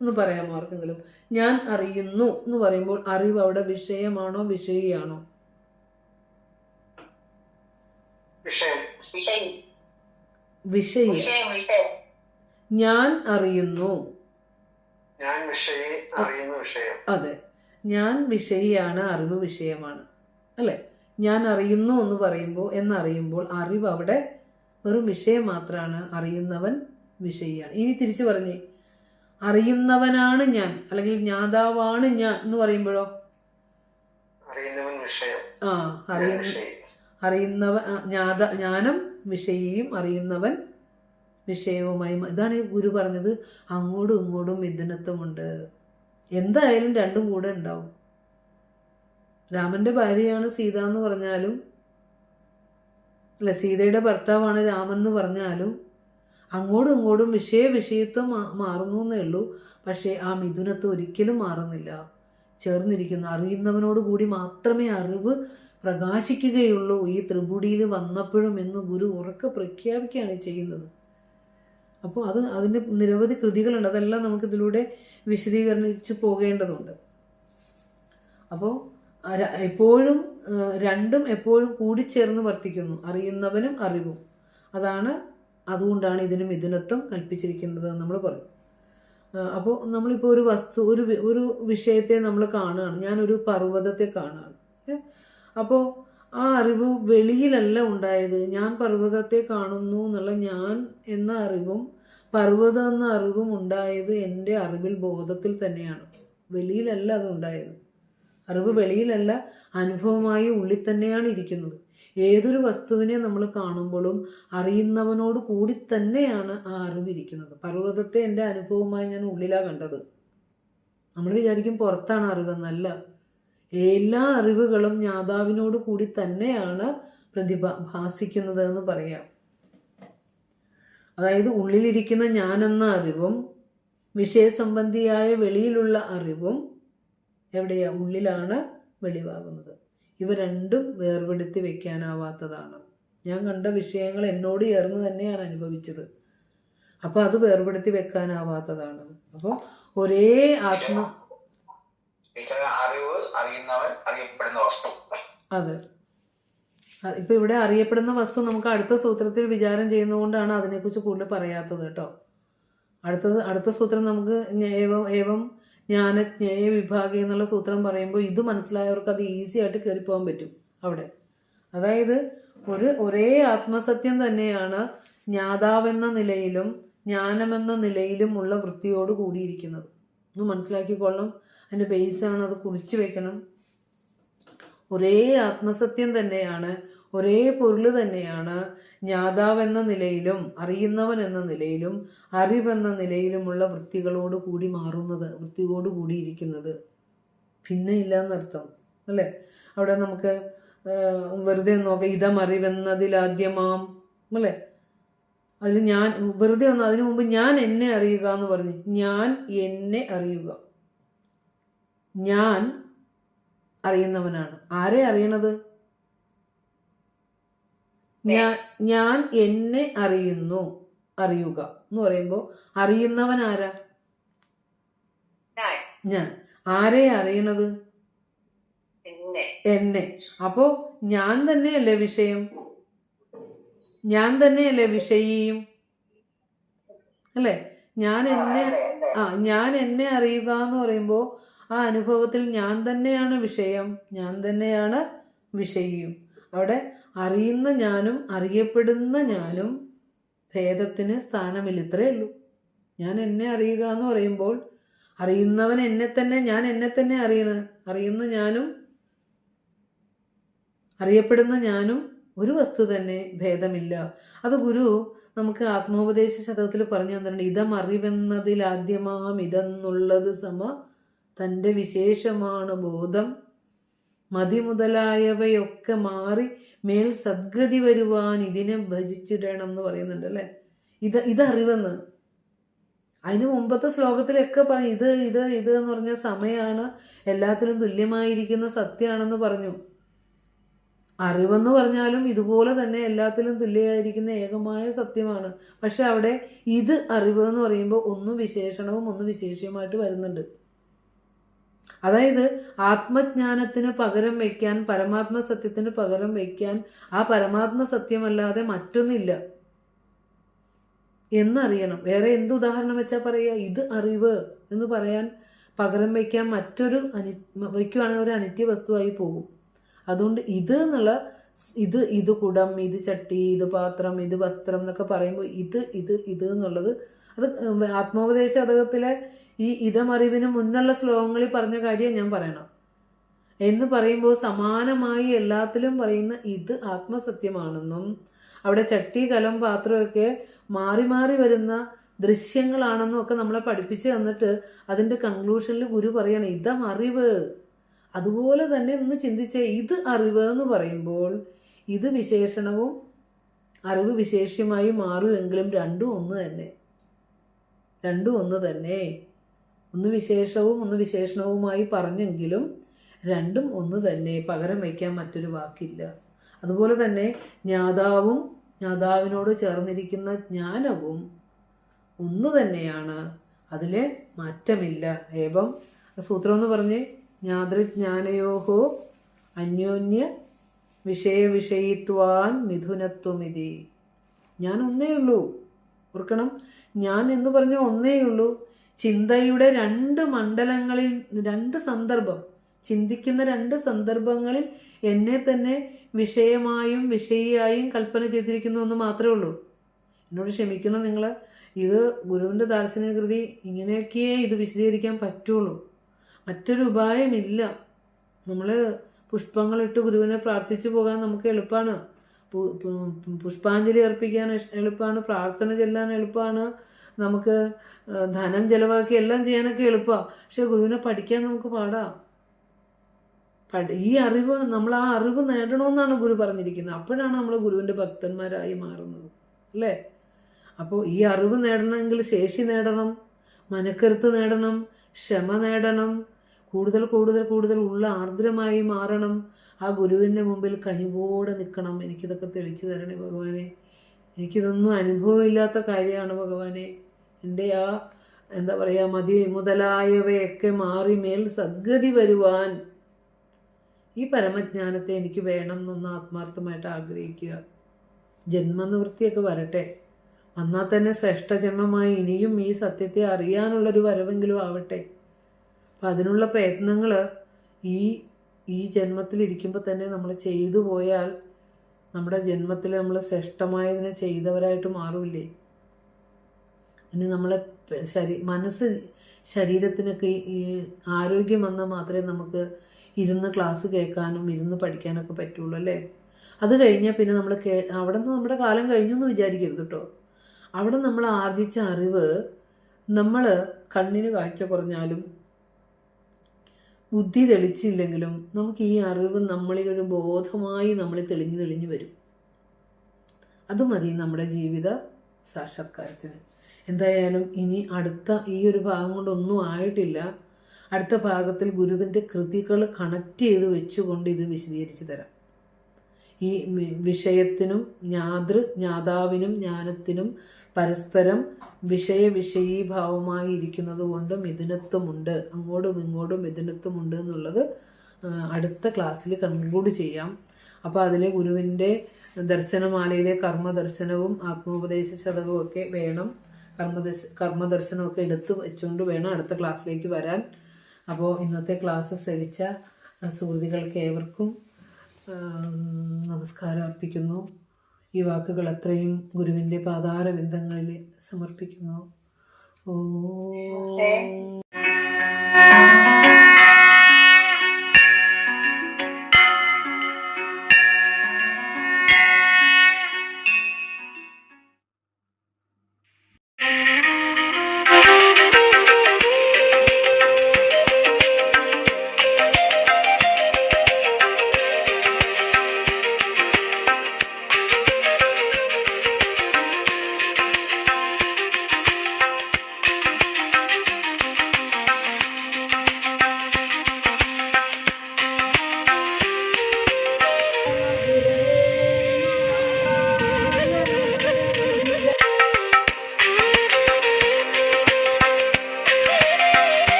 ഒന്ന് പറയാമോ ആർക്കെങ്കിലും? ഞാൻ അറിയുന്നു എന്ന് പറയുമ്പോൾ അറിവ് അവിടെ വിഷയമാണോ വിഷയിയാണോ? വിഷയി. ഞാൻ അറിയുന്നു, അതെ, ഞാൻ വിഷയിയാണ്, അറിവ് വിഷയമാണ്, അല്ലേ? ഞാൻ അറിയുന്നു എന്ന് എന്നറിയുമ്പോൾ അറിവ് അവിടെ വെറും വിഷയം മാത്രമാണ്, അറിയുന്നവൻ വിഷയിയാണ്. ഇനി തിരിച്ചു പറഞ്ഞേ, അറിയുന്നവനാണ് ഞാൻ അല്ലെങ്കിൽ ജ്ഞാതാവാണ് ഞാൻ എന്ന് പറയുമ്പോഴോ ജ്ഞാനം വിഷയിയും അറിയുന്നവൻ വിഷയവുമായി. ഇതാണ് ഗുരു പറഞ്ഞത്, അങ്ങോട്ടും ഇങ്ങോട്ടും മിഥുനത്വമുണ്ട്. എന്തായാലും രണ്ടും കൂടെ ഉണ്ടാവും. രാമന്റെ ഭാര്യയാണ് സീത എന്ന് പറഞ്ഞാലും, അല്ല സീതയുടെ ഭർത്താവാണ് രാമൻ എന്ന് പറഞ്ഞാലും അങ്ങോട്ടും ഇങ്ങോട്ടും വിഷയത്വം മാറുന്നു എന്നേ ഉള്ളൂ. പക്ഷേ ആ മിഥുനത്വം ഒരിക്കലും മാറുന്നില്ല. ചേർന്നിരിക്കുന്നു. അറിയുന്നവനോട് കൂടി മാത്രമേ അറിവ് പ്രകാശിക്കുകയുള്ളൂ ഈ ത്രിപുടിയിൽ വന്നപ്പോഴും എന്ന് ഗുരു ഉറക്കെ പ്രഖ്യാപിക്കുകയാണ് ചെയ്യുന്നത്. അപ്പോൾ അതിൻ്റെ നിരവധി കൃതികളുണ്ട്. അതെല്ലാം നമുക്കിതിലൂടെ വിശദീകരിച്ച് പോകേണ്ടതുണ്ട്. അപ്പോൾ എപ്പോഴും രണ്ടും എപ്പോഴും കൂടിച്ചേർന്ന് വർത്തിക്കുന്നു, അറിയുന്നവനും അറിവും. അതുകൊണ്ടാണ് ഇതിന് മിഥുനത്വം കൽപ്പിച്ചിരിക്കുന്നത് നമ്മൾ പറയും. അപ്പോൾ നമ്മളിപ്പോൾ ഒരു വസ്തു, ഒരു വിഷയത്തെ നമ്മൾ കാണുകയാണ്. ഞാനൊരു പർവ്വതത്തെ കാണുകയാണ്. അപ്പോൾ ആ അറിവ് വെളിയിലല്ല ഉണ്ടായത്. ഞാൻ പർവ്വതത്തെ കാണുന്നു എന്നുള്ള ഞാൻ എന്ന അറിവും പർവ്വതം എന്ന അറിവും ഉണ്ടായത് എൻ്റെ അറിവിൽ, ബോധത്തിൽ തന്നെയാണ്. വെളിയിലല്ല അത് ഉണ്ടായത്. അറിവ് വെളിയിലല്ല, അനുഭവമായി ഉള്ളിൽ തന്നെയാണ് ഇരിക്കുന്നത്. ഏതൊരു വസ്തുവിനെ നമ്മൾ കാണുമ്പോഴും അറിയുന്നവനോട് കൂടി തന്നെയാണ് ആ അറിവിരിക്കുന്നത്. പർവ്വതത്തെ എൻ്റെ അനുഭവമായി ഞാൻ ഉള്ളിലാണ് കണ്ടത്. നമ്മൾ വിചാരിക്കും പുറത്താണ് അറിവെന്നല്ല. എല്ലാ അറിവുകളും ജ്ഞാതാവിനോട് കൂടി തന്നെയാണ് ഭാസിക്കുന്നത് എന്ന് പറയാം. അതായത് ഉള്ളിലിരിക്കുന്ന ഞാനെന്ന അറിവും വിഷയസംബന്ധിയായ വെളിയിലുള്ള അറിവും എവിടെയാ? ഉള്ളിലാണ് വെളിവാകുന്നത്. ഇവ രണ്ടും വേർപെടുത്തി വെക്കാനാവാത്തതാണ്. ഞാൻ കണ്ട വിഷയങ്ങൾ എന്നോട് ചേർന്ന് തന്നെയാണ് അനുഭവിച്ചത്. അപ്പോൾ അത് വേർപെടുത്തി വെക്കാനാവാത്തതാണ്. അപ്പോൾ ഒരേ അതെ, ഇപ്പൊ ഇവിടെ അറിയപ്പെടുന്ന വസ്തു നമുക്ക് അടുത്ത സൂത്രത്തിൽ വിചാരം ചെയ്യുന്നതുകൊണ്ടാണ് അതിനെക്കുറിച്ച് കൂടുതൽ പറയാത്തത് കേട്ടോ. അടുത്ത സൂത്രം നമുക്ക് ഏവം ജ്ഞാനജ്ഞേയ വിഭാഗം എന്നുള്ള സൂത്രം പറയുമ്പോൾ ഇത് മനസ്സിലായവർക്ക് അത് ഈസി ആയിട്ട് കയറിപ്പോകാൻ പറ്റും അവിടെ. അതായത് ഒരേ ആത്മസത്യം തന്നെയാണ് ജ്ഞാതാവെന്ന നിലയിലും ജ്ഞാനമെന്ന നിലയിലും ഉള്ള വൃത്തിയോട് കൂടിയിരിക്കുന്നത്. ഒന്ന് മനസ്സിലാക്കിക്കൊള്ളണം. അതിൻ്റെ ബേസാണ്, അത് കുറിച്ച് വെക്കണം. ഒരേ ആത്മസത്യം തന്നെയാണ്, ഒരേ പൊരുൾ തന്നെയാണ് ജ്ഞാതാവെന്ന നിലയിലും അറിയുന്നവൻ എന്ന നിലയിലും അറിവെന്ന നിലയിലുമുള്ള വൃത്തികളോട് കൂടി മാറുന്നത്, വൃത്തിയോട് കൂടിയിരിക്കുന്നത്. പിന്നെ ഇല്ല എന്നർത്ഥം അല്ലേ? അവിടെ നമുക്ക് വെറുതെ നോക്കാം, ഇതമറിവെന്നതിലാദ്യമാം അല്ലേ? അതിൽ ഞാൻ വെറുതെ ഒന്ന്, അതിനു മുമ്പ് ഞാൻ എന്നെ അറിയുക എന്ന് പറഞ്ഞു. ഞാൻ എന്നെ അറിയുക. ഞാൻ അറിയുന്നവനാണ്. ആരെ അറിയണത്? ഞാൻ എന്നെ അറിയുക എന്ന് പറയുമ്പോൾ അറിയുന്നവൻ ആരാ? ഞാൻ. ആരെ അറിയണത്? എന്നെ. അപ്പോ ഞാൻ തന്നെയല്ലേ വിഷയം? ഞാൻ തന്നെയല്ലേ വിഷയിയും അല്ലേ? ഞാൻ എന്നെ അറിയുക എന്ന് പറയുമ്പോൾ ആ അനുഭവത്തിൽ ഞാൻ തന്നെയാണ് വിഷയം, ഞാൻ തന്നെയാണ് വിഷയിയും. അവിടെ അറിയുന്ന ഞാനും അറിയപ്പെടുന്ന ഞാനും ഭേദത്തിന് സ്ഥാനമില്ല, ഇത്രയേ ഉള്ളൂ. ഞാൻ എന്നെ അറിയുക എന്ന് പറയുമ്പോൾ അറിയുന്നവൻ എന്നെ തന്നെ, ഞാൻ എന്നെ തന്നെ അറിയുന്ന ഞാനും അറിയപ്പെടുന്ന ഞാനും ഒരു വസ്തു തന്നെ, ഭേദമില്ല. അത് ഗുരു നമുക്ക് ആത്മോപദേശ ശതകത്തിൽ പറഞ്ഞു തന്നിട്ടുണ്ട്. ഇതമറിവെന്നതിലാദ്യമാം ഇതെന്നുള്ളത് സമ തൻ്റെ വിശേഷമാണ് ബോധം, മതി മുതലായവയൊക്കെ മാറി മേൽ സദ്ഗതി വരുവാൻ ഇതിനെ ഭജിച്ചിടണം എന്ന് പറയുന്നുണ്ട് അല്ലേ? ഇതറിവെന്ന്. അതിന് മുമ്പത്തെ ശ്ലോകത്തിലൊക്കെ പറഞ്ഞു ഇത് എന്ന് പറഞ്ഞ സമയാണ്, എല്ലാത്തിലും തുല്യമായിരിക്കുന്ന സത്യമാണെന്ന് പറഞ്ഞു. അറിവെന്ന് പറഞ്ഞാലും ഇതുപോലെ തന്നെ എല്ലാത്തിലും തുല്യമായിരിക്കുന്ന ഏകമായ സത്യമാണ്. പക്ഷെ അവിടെ ഇത് അറിവ് എന്ന് പറയുമ്പോൾ ഒന്ന് വിശേഷണവും ഒന്ന് വിശേഷ്യമായിട്ട് വരുന്നുണ്ട്. അതായത് ആത്മജ്ഞാനത്തിന് പകരം വയ്ക്കാൻ, പരമാത്മ സത്യത്തിന് പകരം വയ്ക്കാൻ ആ പരമാത്മ സത്യമല്ലാതെ മറ്റൊന്നില്ല എന്നറിയണം. വേറെ എന്ത് ഉദാഹരണം വെച്ചാൽ പറയുക? ഇത് അറിവ് എന്ന് പറയാൻ പകരം വയ്ക്കാൻ മറ്റൊരു വയ്ക്കുവാണെങ്കിൽ ഒരു അനിത്യ വസ്തുവായി പോകും. അതുകൊണ്ട് ഇത് എന്നുള്ള ഇത് കുടം, ഇത് ചട്ടി, ഇത് പാത്രം, ഇത് വസ്ത്രം എന്നൊക്കെ പറയുമ്പോൾ ഇത് എന്നുള്ളത് അത് ആത്മോപദേശ ശതകത്തിലെ ഈ ഇതമറിവിന് മുന്നുള്ള ശ്ലോകങ്ങളിൽ പറഞ്ഞ കാര്യം ഞാൻ പറയണം. എന്ന് പറയുമ്പോൾ സമാനമായി എല്ലാത്തിലും പറയുന്ന ഇത് ആത്മസത്യമാണെന്നും അവിടെ ചട്ടി, കലം, പാത്രമൊക്കെ മാറി മാറി വരുന്ന ദൃശ്യങ്ങളാണെന്നും ഒക്കെ നമ്മളെ പഠിപ്പിച്ച് തന്നിട്ട് അതിൻ്റെ കൺക്ലൂഷനിൽ ഗുരു പറയണം ഇതമറിവ്. അതുപോലെ തന്നെ ഒന്ന് ചിന്തിച്ചേ, ഇത് അറിവ് എന്ന് പറയുമ്പോൾ ഇത് വിശേഷണവും അറിവ് വിശേഷ്യമായി മാറുമെങ്കിലും രണ്ടും ഒന്ന് തന്നെ. ഒന്ന് വിശേഷവും ഒന്ന് വിശേഷണവുമായി പറഞ്ഞെങ്കിലും രണ്ടും ഒന്ന് തന്നെ, പകരം വയ്ക്കാൻ മറ്റൊരു വാക്കില്ല. അതുപോലെ തന്നെ ജ്ഞാതാവും ജ്ഞാതാവിനോട് ചേർന്നിരിക്കുന്ന ജ്ഞാനവും ഒന്ന് തന്നെയാണ്, അതിൽ മാറ്റമില്ല. ഏവം സൂത്രം എന്ന് പറഞ്ഞ് ജ്ഞാതൃജ്ഞാനയോഹോ അന്യോന്യ വിഷയവിഷയിത്വാൻ മിഥുനത്വമിതി. ഞാൻ ഒന്നേ ഉള്ളൂ, ഓർക്കണം, ഞാൻ എന്ന് പറഞ്ഞ ഒന്നേ ഉള്ളൂ. ചിന്തയുടെ രണ്ട് മണ്ഡലങ്ങളിൽ, രണ്ട് സന്ദർഭം, ചിന്തിക്കുന്ന രണ്ട് സന്ദർഭങ്ങളിൽ എന്നെ തന്നെ വിഷയമായും വിഷയിയായും കൽപ്പന ചെയ്തിരിക്കുന്നു എന്ന് മാത്രമേ ഉള്ളൂ. എന്നോട് ക്ഷമിക്കണം നിങ്ങൾ, ഇത് ഗുരുവിൻ്റെ ദാർശനിക കൃതി ഇങ്ങനെയൊക്കെയേ ഇത് വിശദീകരിക്കാൻ പറ്റുള്ളൂ, മറ്റൊരു ഉപായമില്ല. നമ്മൾ പുഷ്പങ്ങളിട്ട് ഗുരുവിനെ പ്രാർത്ഥിച്ചു പോകാൻ നമുക്ക് എളുപ്പമാണ്, പുഷ്പാഞ്ജലി അർപ്പിക്കാൻ എളുപ്പമാണ്, പ്രാർത്ഥന ചെല്ലാൻ എളുപ്പമാണ്, നമുക്ക് ധനം ചെലവാക്കി എല്ലാം ചെയ്യാനൊക്കെ എളുപ്പമാണ്. പക്ഷെ ഗുരുവിനെ പഠിക്കാൻ നമുക്ക് പാടാ. ഈ അറിവ്, നമ്മൾ ആ അറിവ് നേടണമെന്നാണ് ഗുരു പറഞ്ഞിരിക്കുന്നത്. അപ്പോഴാണ് നമ്മൾ ഗുരുവിൻ്റെ ഭക്തന്മാരായി മാറുന്നത് അല്ലേ? അപ്പോൾ ഈ അറിവ് നേടണമെങ്കിൽ ശേഷി നേടണം, മനക്കരുത്ത് നേടണം, ക്ഷമ നേടണം, കൂടുതൽ കൂടുതൽ കൂടുതൽ ഉള്ള ആർദ്രമായി മാറണം, ആ ഗുരുവിൻ്റെ മുമ്പിൽ കനിവോടെ നിൽക്കണം. എനിക്കിതൊക്കെ തെളിച്ചു തരണേ ഭഗവാനെ, എനിക്കിതൊന്നും അനുഭവമില്ലാത്ത കാര്യമാണ് ഭഗവാനെ, എൻ്റെ ആ എന്താ പറയുക മതി മുതലായവയൊക്കെ മാറി മേൽ സദ്ഗതി വരുവാൻ ഈ പരമജ്ഞാനത്തെ എനിക്ക് വേണം എന്നൊന്ന് ആത്മാർത്ഥമായിട്ട് ആഗ്രഹിക്കുക. ജന്മനിവൃത്തിയൊക്കെ വരട്ടെ, വന്നാൽ തന്നെ ശ്രേഷ്ഠ ജന്മമായി ഇനിയും ഈ സത്യത്തെ അറിയാനുള്ളൊരു വരവെങ്കിലും ആവട്ടെ. അപ്പം അതിനുള്ള പ്രയത്നങ്ങൾ ഈ ജന്മത്തിലിരിക്കുമ്പോൾ തന്നെ നമ്മൾ ചെയ്തു പോയാൽ നമ്മുടെ ജന്മത്തിൽ നമ്മൾ ശ്രേഷ്ഠമായതിനെ ചെയ്തവരായിട്ട് മാറില്ലേ? ഇനി നമ്മളെ മനസ്സ് ശരീരത്തിനൊക്കെ ഈ ആരോഗ്യം വന്നാൽ മാത്രമേ നമുക്ക് ഇരുന്ന് ക്ലാസ് കേൾക്കാനും ഇരുന്ന് പഠിക്കാനൊക്കെ പറ്റുള്ളൂ അല്ലേ. അത് കഴിഞ്ഞാൽ പിന്നെ നമ്മൾ അവിടെ നിന്ന് നമ്മുടെ കാലം കഴിഞ്ഞു എന്ന് വിചാരിക്കരുത് കേട്ടോ. അവിടെ നമ്മൾ ആർജിച്ച അറിവ് നമ്മൾ കണ്ണിന് കാഴ്ച കുറഞ്ഞാലും ബുദ്ധി തെളിച്ചില്ലെങ്കിലും നമുക്ക് ഈ അറിവ് നമ്മളിലൊരു ബോധമായി നമ്മളിൽ തെളിഞ്ഞു വരും. അത് മതി നമ്മുടെ ജീവിത സാക്ഷാത്കാരത്തിന്. എന്തായാലും ഇനി അടുത്ത ഈ ഒരു ഭാഗം കൊണ്ടൊന്നും ആയിട്ടില്ല. അടുത്ത ഭാഗത്തിൽ ഗുരുവിൻ്റെ കൃതികൾ കണക്ട് ചെയ്ത് വെച്ചുകൊണ്ട് ഇത് വിശദീകരിച്ച് തരാം. ഈ വിഷയത്തിനും ജ്ഞാതാവിനും ജ്ഞാനത്തിനും പരസ്പരം വിഷയീഭാവമായി ഇരിക്കുന്നത് കൊണ്ട് മിഥുനത്വമുണ്ട്, അങ്ങോട്ടും ഇങ്ങോട്ടും മിഥുനത്വമുണ്ട് എന്നുള്ളത് അടുത്ത ക്ലാസ്സിൽ കൺക്ലൂഡ് ചെയ്യാം. അപ്പോൾ അതിലെ ഗുരുവിൻ്റെ ദർശനമാലയിലെ കർമ്മദർശനവും ആത്മോപദേശ ശതകവും ഒക്കെ വേണം, കർമ്മദർശനമൊക്കെ എടുത്ത് വെച്ചുകൊണ്ട് വേണം അടുത്ത ക്ലാസ്സിലേക്ക് വരാൻ. അപ്പോൾ ഇന്നത്തെ ക്ലാസ് ശ്രവിച്ച സുഹൃത്തുക്കൾക്ക് ഏവർക്കും നമസ്കാരം അർപ്പിക്കുന്നു. ഈ വാക്കുകൾ അത്രയും ഗുരുവിൻ്റെ പാതാരവിന്ദങ്ങളിൽ സമർപ്പിക്കുന്നു. ഓ